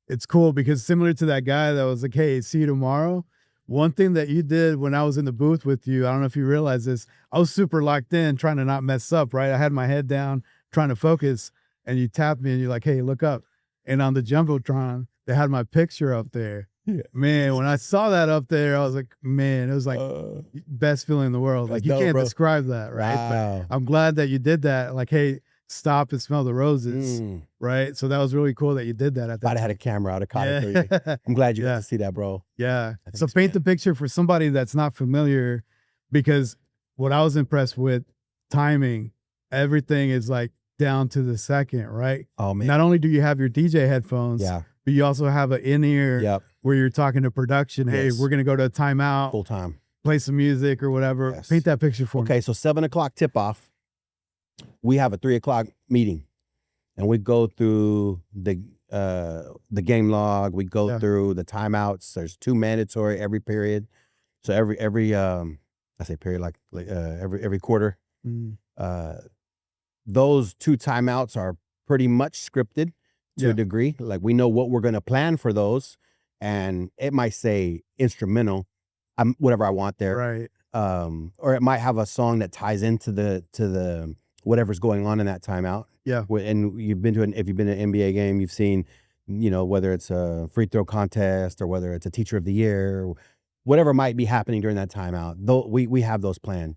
It's cool because similar to that guy that was like, hey, see you tomorrow. One thing that you did when I was in the booth with you, I don't know if you realize this, I was super locked in, trying to not mess up, right? I had my head down, trying to focus, and you tapped me and you're like, hey, look up. And on the Jumbotron, they had my picture up there. Yeah. Man, when I saw that up there, I was like, man, it was like best feeling in the world. Like, you can't describe that, right? Wow. But I'm glad that you did that. Like, hey, stop and smell the roses, right? So that was really cool that you did that at that I'd have had a camera out of caught it for you. I'm glad you got to see that, bro. Yeah. So paint the picture for somebody that's not familiar, because what I was impressed with, timing, everything is like down to the second, right? Oh man. Not only do you have your DJ headphones, but you also have an in-ear where you're talking to production. Hey, we're going to go to a timeout. Full time. Play some music or whatever. Yes. Paint that picture for me. Okay, so 7 o'clock tip off. We have a 3 o'clock meeting, and we go through the game log. We go through the timeouts. There's 2 mandatory every period. So every I say period like every quarter. Those 2 timeouts are pretty much scripted to a degree. Like, we know what we're going to plan for those, and it might say instrumental, whatever I want there, right? Or it might have a song that ties into the whatever's going on in that timeout. Yeah. And if you've been to an NBA game, you've seen, you know, whether it's a free throw contest or whether it's a teacher of the year, or whatever might be happening during that timeout. Though we have those planned.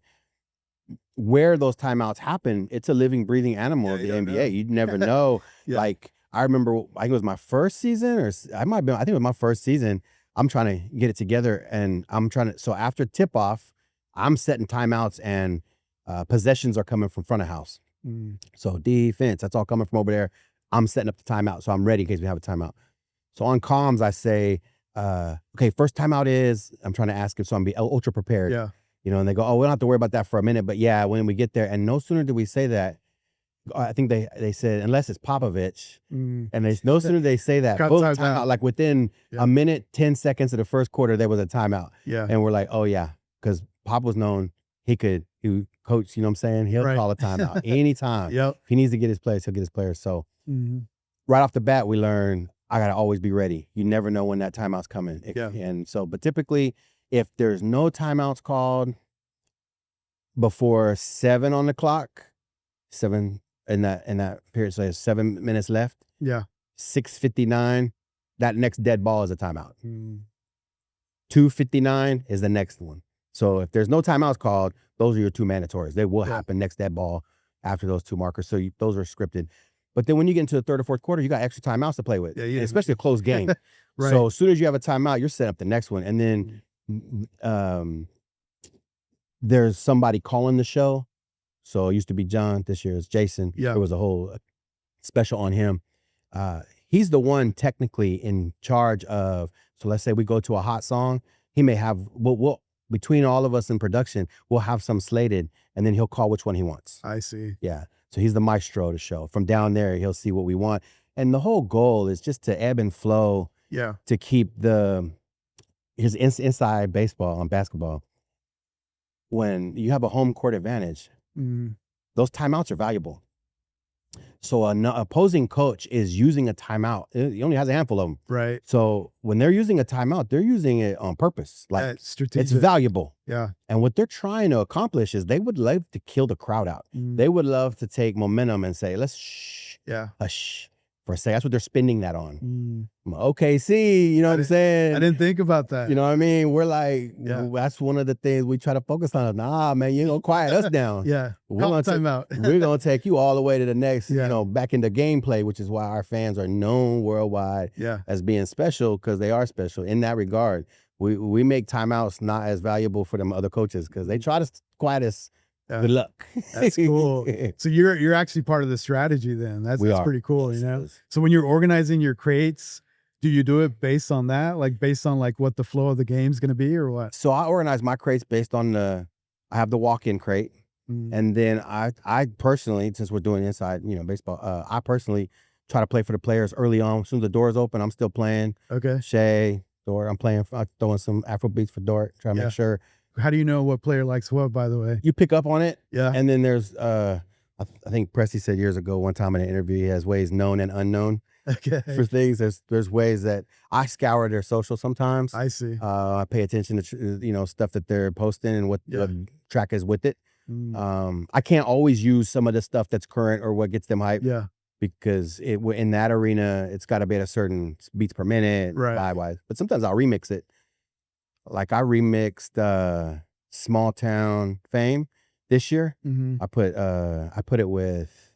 Where those timeouts happen, it's a living, breathing animal of the NBA. You'd never know. Like, I remember, I think it was my first season, or I think it was my first season. I'm trying to get it together, and so after tip off, I'm setting timeouts, and possessions are coming from front of house. So defense, that's all coming from over there. I'm setting up the timeout, so I'm ready in case we have a timeout. So on comms, I say, okay, first timeout is, I'm trying to ask him, so I'm be ultra prepared. Yeah. You know, and they go, oh, we don't have to worry about that for a minute, but yeah, when we get there, and no sooner do we say that, I think they said, unless it's Popovich, and no sooner they say that, both timeout, like within a minute, 10 seconds of the first quarter, there was a timeout. Yeah. And we're like, oh yeah, because Pop was known, he coach, you know what I'm saying? He'll call a timeout anytime. If he needs to get his players, he'll get his players. So right off the bat, we learn, I got to always be ready. You never know when that timeout's coming. And so, but typically, if there's no timeouts called before 7 on the clock, 7 in that period, so there's 7 minutes left. Yeah. 6:59, that next dead ball is a timeout. 2:59 is the next one. So if there's no timeouts called, those are your 2 mandatories. They will happen next dead ball after those 2 markers. So those are scripted. But then when you get into the 3rd or 4th quarter, you got extra timeouts to play with, especially a close game. So as soon as you have a timeout, you're setting up the next one. And then there's somebody calling the show. So it used to be John. This year it's Jason. Yeah. There was a whole special on him. He's the one technically in charge of, so let's say we go to a hot song. He may have, we'll between all of us in production, we'll have some slated, and then he'll call which one he wants. I see. Yeah. So he's the maestro of the show. From down there, he'll see what we want. And the whole goal is just to ebb and flow. Yeah. To keep his inside baseball on basketball. When you have a home court advantage, those timeouts are valuable. So an opposing coach is using a timeout. He only has a handful of them. Right. So when they're using a timeout, they're using it on purpose. Like strategic. it's valuable. Yeah. And what they're trying to accomplish is they would love to kill the crowd out. They would love to take momentum and say, let's hush for a second. That's what they're spending that on. OKC, you know what I'm saying? I didn't think about that. You know what I mean? We're like, that's one of the things we try to focus on. Nah, man, you ain't gonna quiet us down. We're gonna take you all the way to the next, you know, back into gameplay, which is why our fans are known worldwide as being special, because they are special in that regard. We make timeouts not as valuable for them other coaches because they try to quiet us. Good luck. That's cool. So you're actually part of the strategy then. That's pretty cool, you know? So when you're organizing your crates, do you do it based on that? Like based on like what the flow of the game's going to be or what? So I organize my crates based on I have the walk-in crate. And then I personally, since we're doing inside, you know, baseball, I personally try to play for the players early on. As soon as the doors open, I'm still playing. Okay. Shay, Dort, I'm throwing some Afro beats for Dort, trying to make sure. How do you know what player likes what, by the way? You pick up on it. Yeah. And then there's, I think Presti said years ago, one time in an interview, he has ways known and unknown for things. There's ways that I scour their social sometimes. I see. I pay attention to, you know, stuff that they're posting and what the track is with it. I can't always use some of the stuff that's current or what gets them hyped. Yeah. Because in that arena, it's got to be at a certain beats per minute, vibe-wise. But sometimes I'll remix it. Like I remixed Small Town Fame this year. I put it with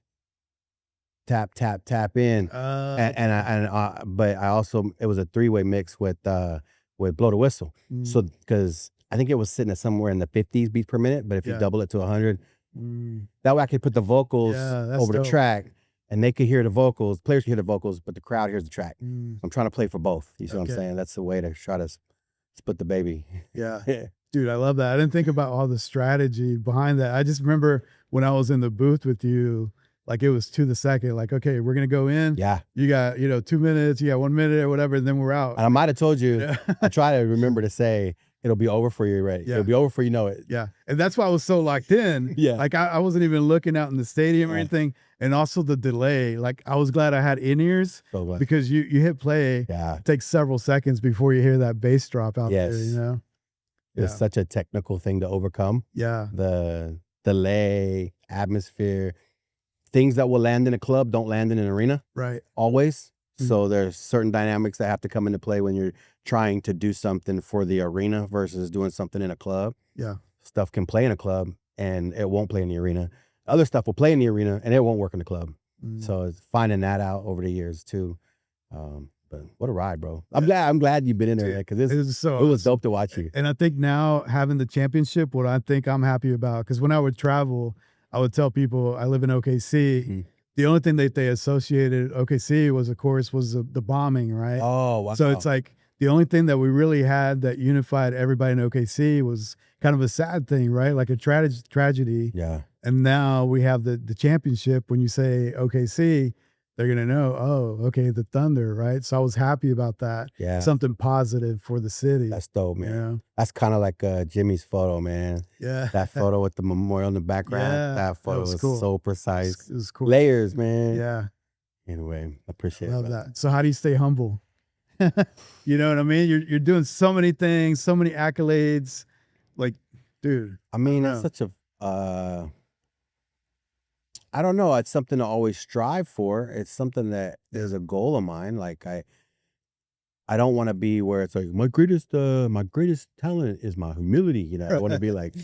Tap Tap Tap In, but I also, it was a 3-way mix with Blow the Whistle. So because I think it was sitting at somewhere in the 50s beats per minute, but if you double it to 100, that way I could put the vocals over the track. And they could hear the vocals, players can hear the vocals, but the crowd hears the track. I'm trying to play for both. You see what I'm saying? That's the way to try to split the baby. Yeah. Dude, I love that. I didn't think about all the strategy behind that. I just remember when I was in the booth with you, like it was to the second, like, okay, we're going to go in. Yeah. You got, 2 minutes, you got 1 minute or whatever, and then we're out. And I might have told you, I try to remember to say, it'll be over for you, right? It'll be over for you know it. Yeah. And that's why I was so locked in. Like I wasn't even looking out in the stadium or anything. And also the delay. Like I was glad I had in-ears because you hit play. It takes several seconds before you hear that bass drop out there, you know? It's such a technical thing to overcome. The delay, atmosphere, things that will land in a club don't land in an arena. Right. Always. So there's certain dynamics that have to come into play when you're trying to do something for the arena versus doing something in a club. Yeah. Stuff can play in a club and it won't play in the arena. Other stuff will play in the arena and it won't work in the club. So it's finding that out over the years too. But what a ride, bro. I'm glad you've been in there because it was dope to watch you. And I think now having the championship, what I think I'm happy about, because when I would travel, I would tell people I live in OKC. The only thing that they associated OKC was, of course, was the bombing, right? Oh, wow. So it's like the only thing that we really had that unified everybody in OKC was kind of a sad thing, right? Like a tragedy. Yeah. And now we have the championship. When you say OKC, they're going to know, oh, okay, the Thunder, right? So I was happy about that. Yeah. Something positive for the city. That's dope, man. Yeah. That's kind of like Jimmy's photo, man. Yeah. That photo with the memorial in the background. Yeah, that photo was cool. so precise. It was cool. Layers, man. Yeah. Anyway, I appreciate it. Love that. So how do you stay humble? You know what I mean? You're doing so many things, so many accolades. Like, dude. I mean, it's such a I don't know. It's something to always strive for. It's something that is a goal of mine. Like I don't want to be where it's like my greatest talent is my humility. You know, I want to be like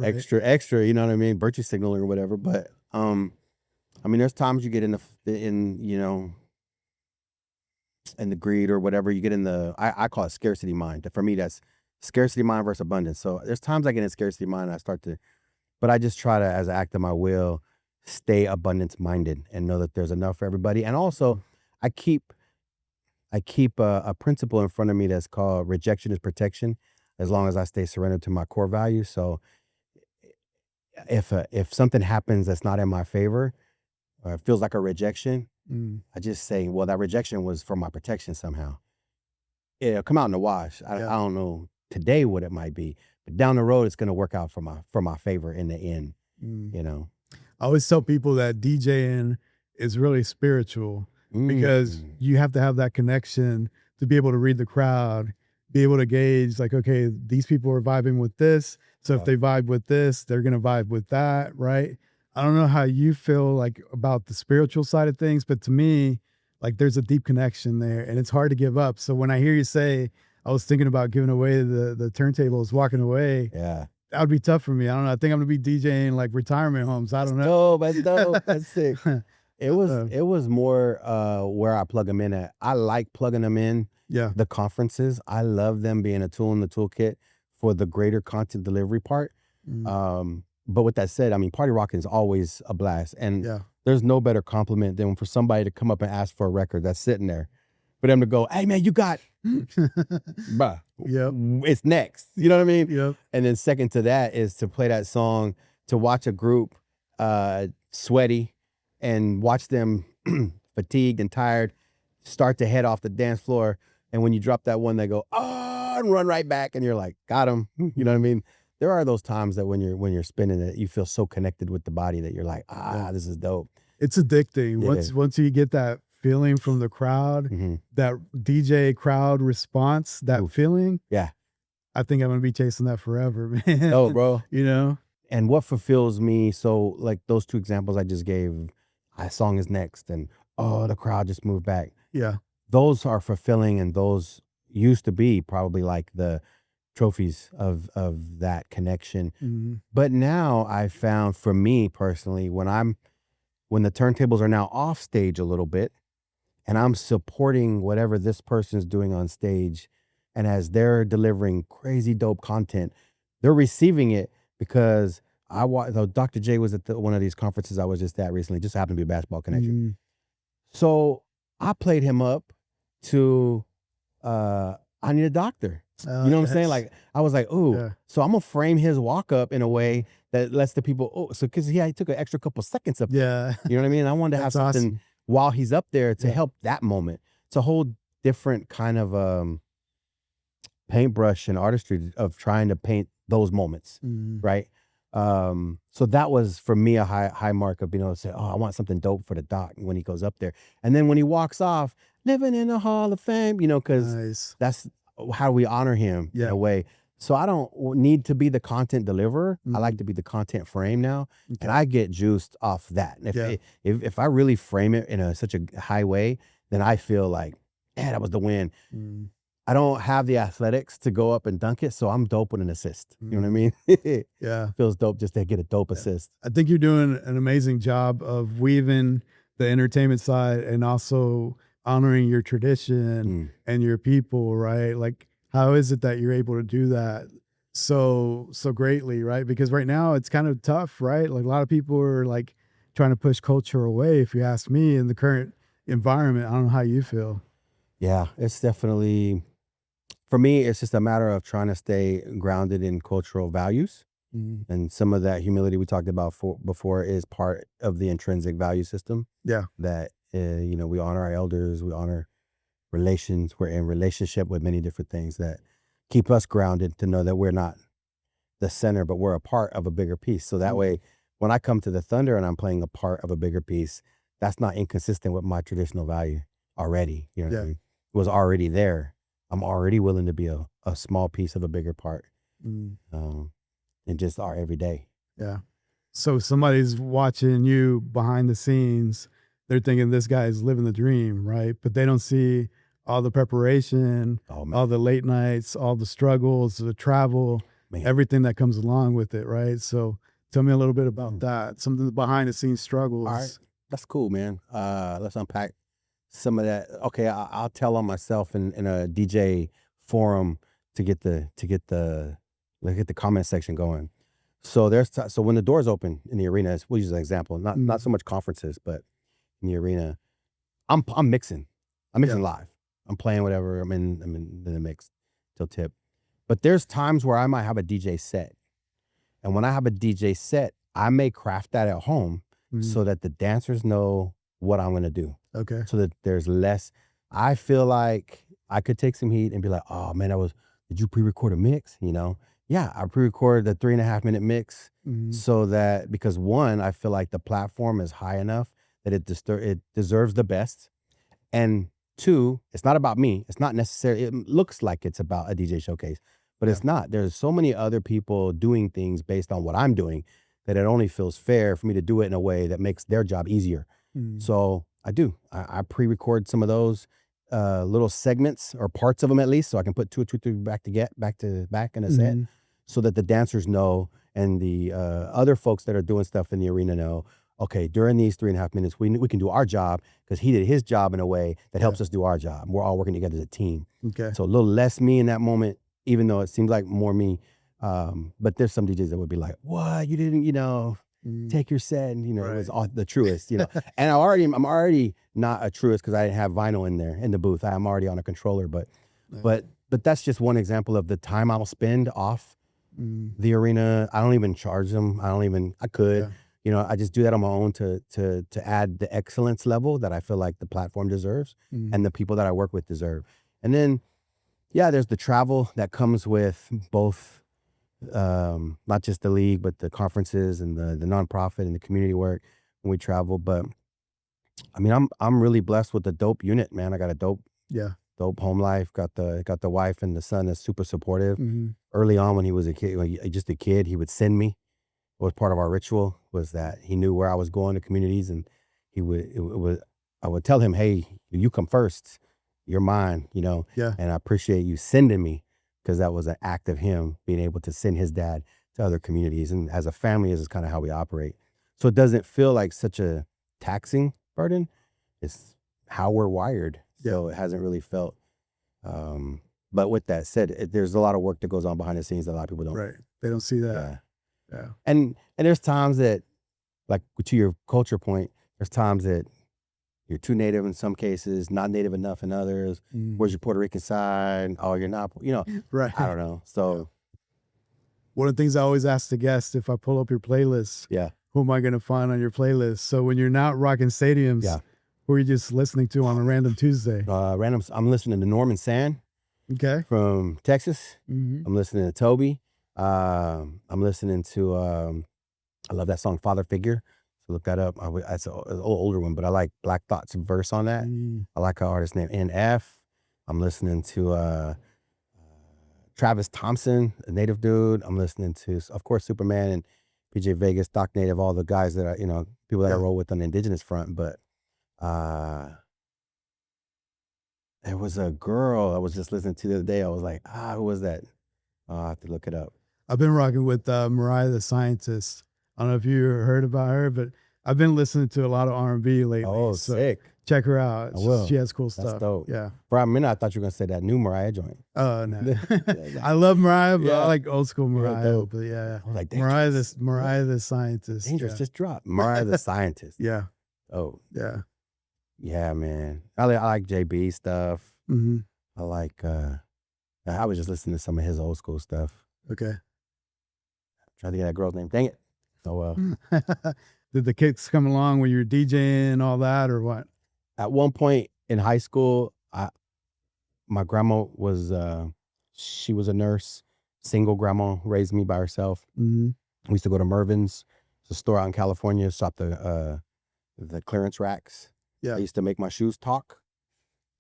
extra. You know what I mean? Virtue signaling or whatever. But I mean, there's times you get in the greed or whatever. You get in I call it scarcity mind. For me, that's scarcity mind versus abundance. So there's times I get in scarcity mind and I start to, but I just try to, as an act of my will, stay abundance minded and know that there's enough for everybody. And also I keep a principle in front of me that's called rejection is protection, as long as I stay surrendered to my core values. So if something happens that's not in my favor or it feels like a rejection, I just say, well, that rejection was for my protection somehow. It'll come out in the wash. I don't know today what it might be, but down the road it's going to work out for my favor in the end. You know. I always tell people that DJing is really spiritual because you have to have that connection to be able to read the crowd, be able to gauge like, okay, these people are vibing with this. So if they vibe with this, they're going to vibe with that. Right. I don't know how you feel like about the spiritual side of things, but to me, like there's a deep connection there and it's hard to give up. So when I hear you say, I was thinking about giving away the turntables, walking away. Yeah. That would be tough for me. I don't know. I think I'm gonna be DJing like retirement homes. I don't know. No, that's dope. That's sick. It was more where I plug them in at. I like plugging them in. Yeah. The conferences, I love them being a tool in the toolkit for the greater content delivery part. But with that said, I mean, party rocking is always a blast, and there's no better compliment than for somebody to come up and ask for a record that's sitting there, for them to go, "Hey man, you got, bruh, it's next." You know what I mean? Yep. And then second to that is to play that song, to watch a group sweaty and watch them fatigued and tired start to head off the dance floor. And when you drop that one, they go, oh, and run right back. And you're like, got him. You know what I mean? There are those times that when you're spinning it, you feel so connected with the body that you're like, this is dope. It's addicting. Once you get that feeling from the crowd, that DJ crowd response, that feeling. Yeah. I think I'm going to be chasing that forever, man. Oh, bro. You know? And what fulfills me, so like those two examples I just gave, a song is next, and the crowd just moved back. Yeah. Those are fulfilling, and those used to be probably like the trophies of that connection. But now I found, for me personally, when the turntables are now off stage a little bit, and I'm supporting whatever this person's doing on stage, and as they're delivering crazy dope content, they're receiving it because Dr. J was at one of these conferences I was just at recently, just happened to be a basketball connection. So I played him up to I Need a Doctor. You know what I'm saying? Like, I was like, so I'm gonna frame his walk up in a way that lets the people, because he took an extra couple seconds up there. You know what I mean? I wanted to have something while he's up there to help that moment. It's a whole different kind of paintbrush and artistry of trying to paint those moments, right? So that was for me a high mark of being able to say, I want something dope for the doc when he goes up there. And then when he walks off, living in the Hall of Fame, because that's how we honor him in a way. So I don't need to be the content deliverer. I like to be the content frame now, and I get juiced off that. And if I really frame it in such a high way, then I feel like, that was the win. I don't have the athletics to go up and dunk it, so I'm dope with an assist. You know what I mean? Feels dope just to get a dope assist. I think you're doing an amazing job of weaving the entertainment side and also honoring your tradition and your people, right? Like, how is it that you're able to do that so greatly, right? Because right now it's kind of tough, right? Like, a lot of people are like trying to push culture away, if you ask me, in the current environment. I don't know how you feel. Yeah, it's definitely, for me, it's just a matter of trying to stay grounded in cultural values. And some of that humility we talked about before is part of the intrinsic value system. Yeah. That, we honor our elders, we honor relations. We're in relationship with many different things that keep us grounded, to know that we're not the center, but we're a part of a bigger piece. So that way, when I come to the Thunder and I'm playing a part of a bigger piece, that's not inconsistent with my traditional value already. You know what I mean? It was already there. I'm already willing to be a small piece of a bigger part. And just our everyday. Yeah. So somebody's watching you behind the scenes, they're thinking this guy is living the dream, right? But they don't see all the preparation, all the late nights, all the struggles, the travel, everything that comes along with it, right? So tell me a little bit about that, some of the behind the scenes struggles. All right. That's cool, man. Let's unpack some of that. Okay, I'll tell on myself in a DJ forum to get the comment section going. So so when the doors open in the arena, we'll use an example, not so much conferences, but in the arena, I'm mixing. I'm mixing live. I'm playing whatever. I'm in the mix till tip. But there's times where I might have a DJ set. And when I have a DJ set, I may craft that at home so that the dancers know what I'm gonna do. Okay. So that there's less. I feel like I could take some heat and be like, oh man, did you pre-record a mix? Yeah, I pre-recorded the 3.5 minute mix so that, because one, I feel like the platform is high enough that it deserves the best. And 2, it's not about me. It's not necessarily, it looks like it's about a DJ showcase, but it's not. There's so many other people doing things based on what I'm doing that it only feels fair for me to do it in a way that makes their job easier. So I pre-record some of those little segments or parts of them at least, so I can put 2 or 3 back to back in a set, so that the dancers know and the other folks that are doing stuff in the arena know, okay, during these 3.5 minutes, we can do our job because he did his job in a way that helps us do our job. We're all working together as a team. Okay. So a little less me in that moment, even though it seems like more me. But there's some DJs that would be like, what, you didn't, take your set, and it was all the truest, And I'm already not a truest because I didn't have vinyl in there in the booth. I'm already on a controller, but that's just one example of the time I'll spend off the arena. I don't even charge them. I could. I just do that on my own to add the excellence level that I feel like the platform deserves and the people that I work with deserve. And then, there's the travel that comes with both, not just the league, but the conferences and the nonprofit and the community work when we travel. But I mean, I'm really blessed with a dope unit, man. I got a dope home life. Got the wife and the son that's super supportive. Early on when he was a kid, he would send me. What was part of our ritual was that he knew where I was going to communities, and I would tell him, hey, you come first, you're mine, and I appreciate you sending me, because that was an act of him being able to send his dad to other communities. And as a family, this is kind of how we operate. So it doesn't feel like such a taxing burden. It's how we're wired. So it hasn't really felt, but with that said, there's a lot of work that goes on behind the scenes that a lot of people don't. Right. They don't see that. Yeah. And there's times that, like to your culture point, there's times that you're too native in some cases, not native enough in others. Where's your Puerto Rican side? Oh, you're not, right. I don't know. So one of the things I always ask the guests, if I pull up your playlist, who am I going to find on your playlist? So when you're not rocking stadiums, who are you just listening to on a random Tuesday? I'm listening to Norman Sand. Okay. From Texas. I'm listening to Toby. I'm listening to, I love that song, Father Figure. So look that up. It's an older one, but I like Black Thought's verse on that. I like an artist named NF. I'm listening to Travis Thompson, a native dude. I'm listening to, of course, Superman and PJ Vegas, Doc Native, all the guys that people that I roll with on the indigenous front. But there was a girl I was just listening to the other day. I was like, who was that? I have to look it up. I've been rocking with Mariah the Scientist. I don't know if you heard about her, but I've been listening to a lot of R&B lately. Oh, so sick. Check her out. I will. She has cool stuff. That's dope. Yeah. For a minute, I thought you were going to say that new Mariah joint. Oh, no. I love Mariah, but I like old school Mariah. But I was like, Mariah the Scientist. Dangerous just dropped. Mariah the Scientist. Yeah. Oh. Yeah. Yeah, man. I like JB stuff. I like, I was just listening to some of his old school stuff. Okay. Trying to get that girl's name. Dang it. Oh, well. Did the kicks come along when you were DJing and all that, or what? At one point in high school, my grandma was, she was a nurse, single grandma, raised me by herself. We used to go to Mervin's, it's a store out in California, shop the clearance racks. I used to make my shoes talk.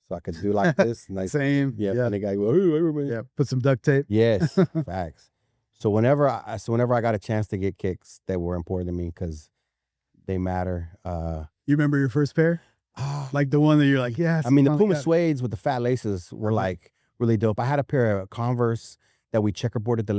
So I could do like this. Nice. Same. Yeah. And the guy go, put some duct tape. Yes. Facts. So whenever I got a chance to get kicks that were important to me because they matter. You remember your first pair? Like the one that you're like, yeah. I mean, the Puma suedes with the fat laces were like really dope. I had a pair of Converse that we checkerboarded the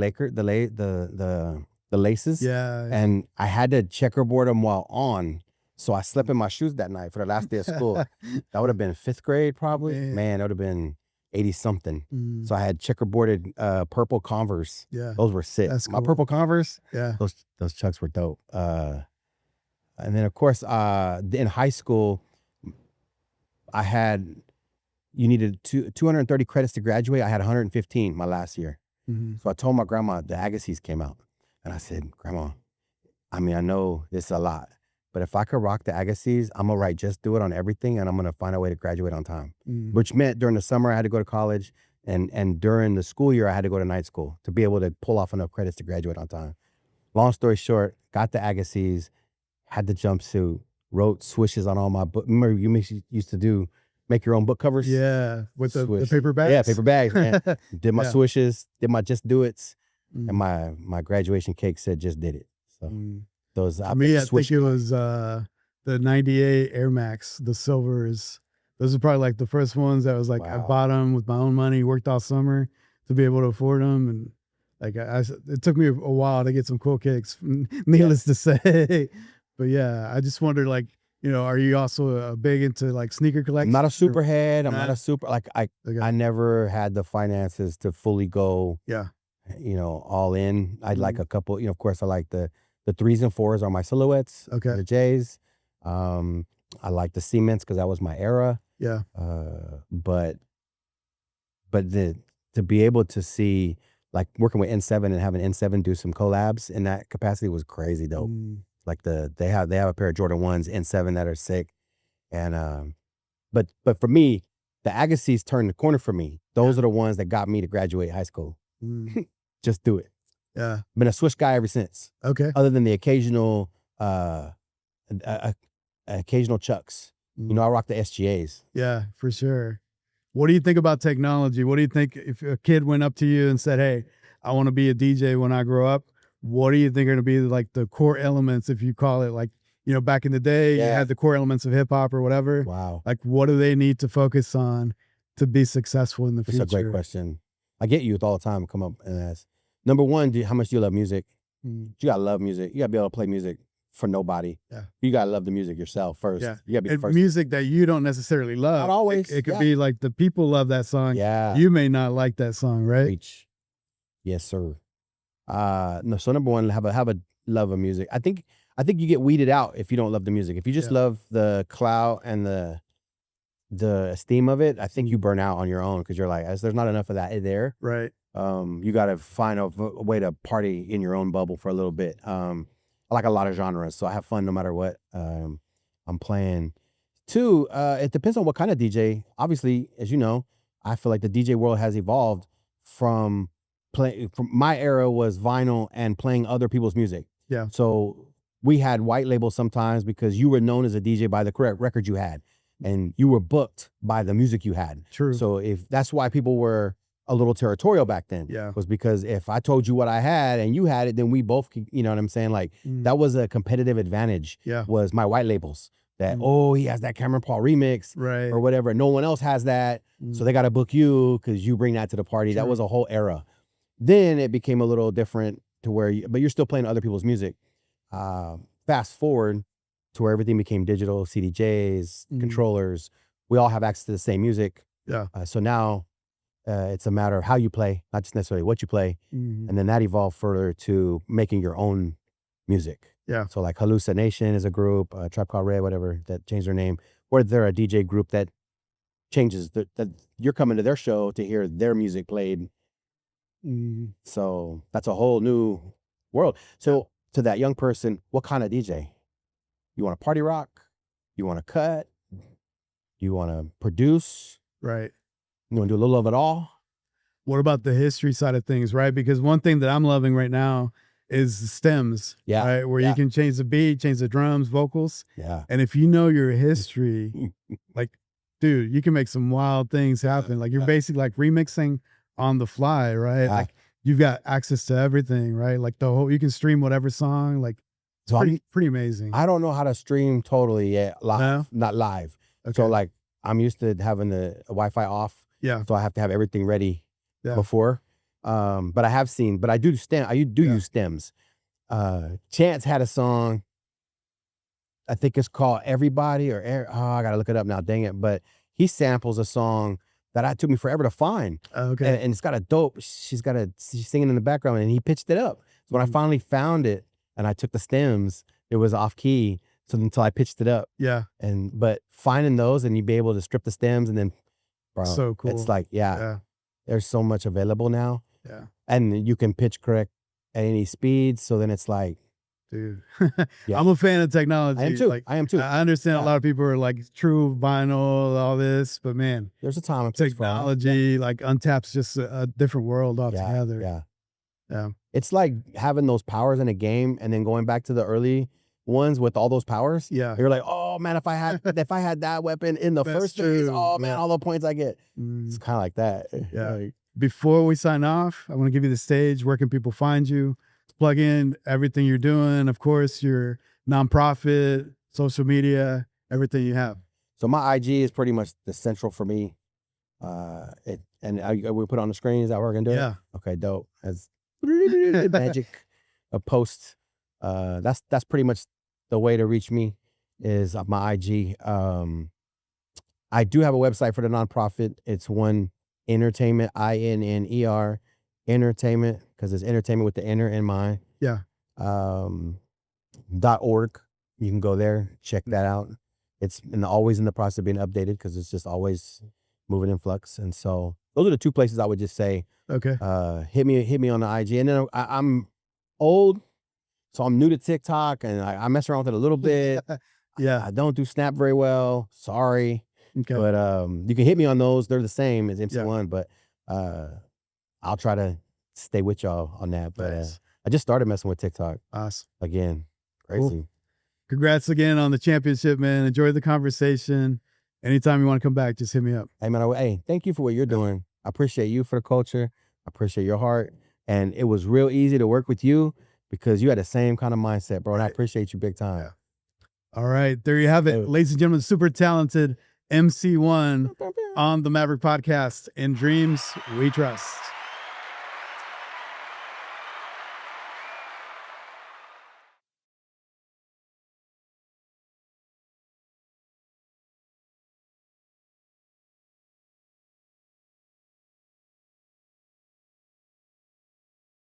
laces. Yeah. And I had to checkerboard them while on. So I slept in my shoes that night for the last day of school. That would have been 5th grade probably. Man, that would have been 80 something. So I had checkerboarded purple Converse. Yeah. Those were sick. That's cool. My purple Converse. Yeah. Those chucks were dope. And then of course, in high school, you needed 230 credits to graduate. I had 115 my last year. So I told my grandma the Agassiz came out. And I said, Grandma, I mean, I know this is a lot, but if I could rock the Agassiz, I'm gonna write Just Do It on everything, and I'm gonna find a way to graduate on time. Which meant during the summer I had to go to college, and during the school year I had to go to night school to be able to pull off enough credits to graduate on time. Long story short, got the Agassiz, had the jumpsuit, wrote swishes on all my book. Remember you used to make your own book covers? Yeah, with the Swish. paper bags. Yeah, paper bags. Man. Did my Yeah. swishes, did my just do it's, Mm. and my graduation cake said just did it. So those For me, I think it was the 98 Air Max, the silvers. Those are probably like the first ones that was like I Wow. bought them with my own money, worked all summer to be able to afford them, and like it took me a while to get some cool kicks. Needless to say, but yeah, I just wondered, like, are you also big into like sneaker collecting? I'm not a super head. I'm Nah. not a super like Okay. I never had the finances to fully go, Yeah. all in. I'd like a couple, of course I like the 3s and 4s are my silhouettes. Okay. The J's. I like the cements because that was my era. Yeah. But to be able to see, like, working with N7 and having N7 do some collabs in that capacity was crazy dope. Like they have a pair of Jordan 1s N7 that are sick. And but for me, the Agassiz turned the corner for me. Those are the ones that got me to graduate high school. Just do it. Yeah. Been a Swish guy ever since. Okay. Other than the occasional occasional Chucks. I rock the SGAs. Yeah, for sure. What do you think about technology? What do you think if a kid went up to you and said, "Hey, I want to be a DJ when I grow up"? What do you think are going to be like the core elements, if you call it, like, back in the day, you had the core elements of hip hop or whatever. Wow. Like, what do they need to focus on to be successful in the future? That's a great question. I get youth all the time come up and ask. Number one, how much do you love music? You gotta love music. You gotta be able to play music for nobody. Yeah. You gotta love the music yourself first. Yeah. You gotta be the And first. music that you don't necessarily love. Not always. It could Yeah. be like the people love that song. Yeah. You may not like that song, right? Preach. Yes, sir. No. So number one, have a love of music. I think you get weeded out if you don't love the music. If you just love the clout and the esteem of it, I think you burn out on your own because you're like, there's not enough of that there. Right. You got to find a way to party in your own bubble for a little bit. I like a lot of genres, so I have fun no matter what I'm playing. Two, it depends on what kind of DJ. Obviously, as you know, I feel like the DJ world has evolved from my era was vinyl and playing other people's music. Yeah. So we had white labels sometimes because you were known as a DJ by the correct record you had, and you were booked by the music you had. True. So if that's why people were a little territorial back then, was because if I told you what I had and you had it, then we both could, you know what I'm saying? Like that was a competitive advantage. Yeah. Was my white labels that, he has that Cameron Paul remix, Right. or whatever. No one else has that. So they got to book you because you bring that to the party. True. That was a whole era. Then it became a little different to where, but you're still playing other people's music. Fast forward to where everything became digital, CDJs, controllers. We all have access to the same music. Yeah. So now it's a matter of how you play, not just necessarily what you play. And then that evolved further to making your own music. Yeah. So like Hallucination is a group, Tribe Called Red, whatever, that changed their name. Or they're a DJ group that changes, that you're coming to their show to hear their music played. So that's a whole new world. So to that young person, what kind of DJ? You want to party rock? You want to cut? You want to produce? Right. You want to do a little of it all? What about the history side of things, right? Because one thing that I'm loving right now is the stems, right? Where you can change the beat, change the drums, vocals. Yeah. And if you know your history, like, dude, you can make some wild things happen. Like you're basically like remixing on the fly, right? Like you've got access to everything, right? Like you can stream whatever song, like it's pretty amazing. I don't know how to stream totally yet, live, not live. Okay. So like I'm used to having the Wi-Fi off. Yeah. So I have to have everything ready before. But I do use stems. Chance had a song, I think it's called Everybody I gotta look it up now, dang it. But he samples a song that it took me forever to find. Okay. And it's got a dope, she's singing in the background and he pitched it up. So when I finally found it and I took the stems, it was off key. So until I pitched it up. Yeah. But finding those and you'd be able to strip the stems and then, bro, so cool. It's like, there's so much available now. Yeah. And you can pitch correct at any speed. So then it's like, dude, I'm a fan of technology. I am too. Like, I am too. I understand a lot of people are like true vinyl, all this, but man, there's a time and technology like untaps just a different world altogether. Yeah. It's like having those powers in a game and then going back to the early ones with all those powers. Yeah. You're like, oh, oh man, if I had that weapon in the That's first phase, true. oh man, Yeah. all the points I get. It's kind of like that. Yeah. Like, Before we sign off, I want to give you the stage. Where can people find you? Plug in everything you're doing. Of course, your nonprofit, social media, everything you have. so my IG is pretty much the central for me. We put it on the screen. Is that what we're gonna do? Yeah. Okay, dope. As magic, a post. That's pretty much the way to reach me is my IG. I do have a website for the nonprofit. It's One Innertainment, INNER, Entertainment, because it's entertainment with the inner in mind. Yeah. .org. You can go there, check that out. It's always in the process of being updated because it's just always moving in flux. And so those are the two places I would just say, Okay. hit me on the IG. And then I'm old, so I'm new to TikTok and I mess around with it a little bit. Yeah. I don't do Snap very well. Sorry. Okay. But you can hit me on those. They're the same as Emcee Yeah. One, but I'll try to stay with y'all on that. But Nice. I just started messing with TikTok Awesome. again. Crazy. Cool. Congrats again on the championship, man. Enjoy the conversation. Anytime you want to come back, just hit me up. Hey man, hey, thank you for what you're doing. I appreciate you for the culture. I appreciate your heart. And it was real easy to work with you because you had the same kind of mindset, bro. And I appreciate you big time. Yeah. All right. There you have it. Ladies and gentlemen, super talented Emcee One on the Maverick Podcast. In dreams, we trust.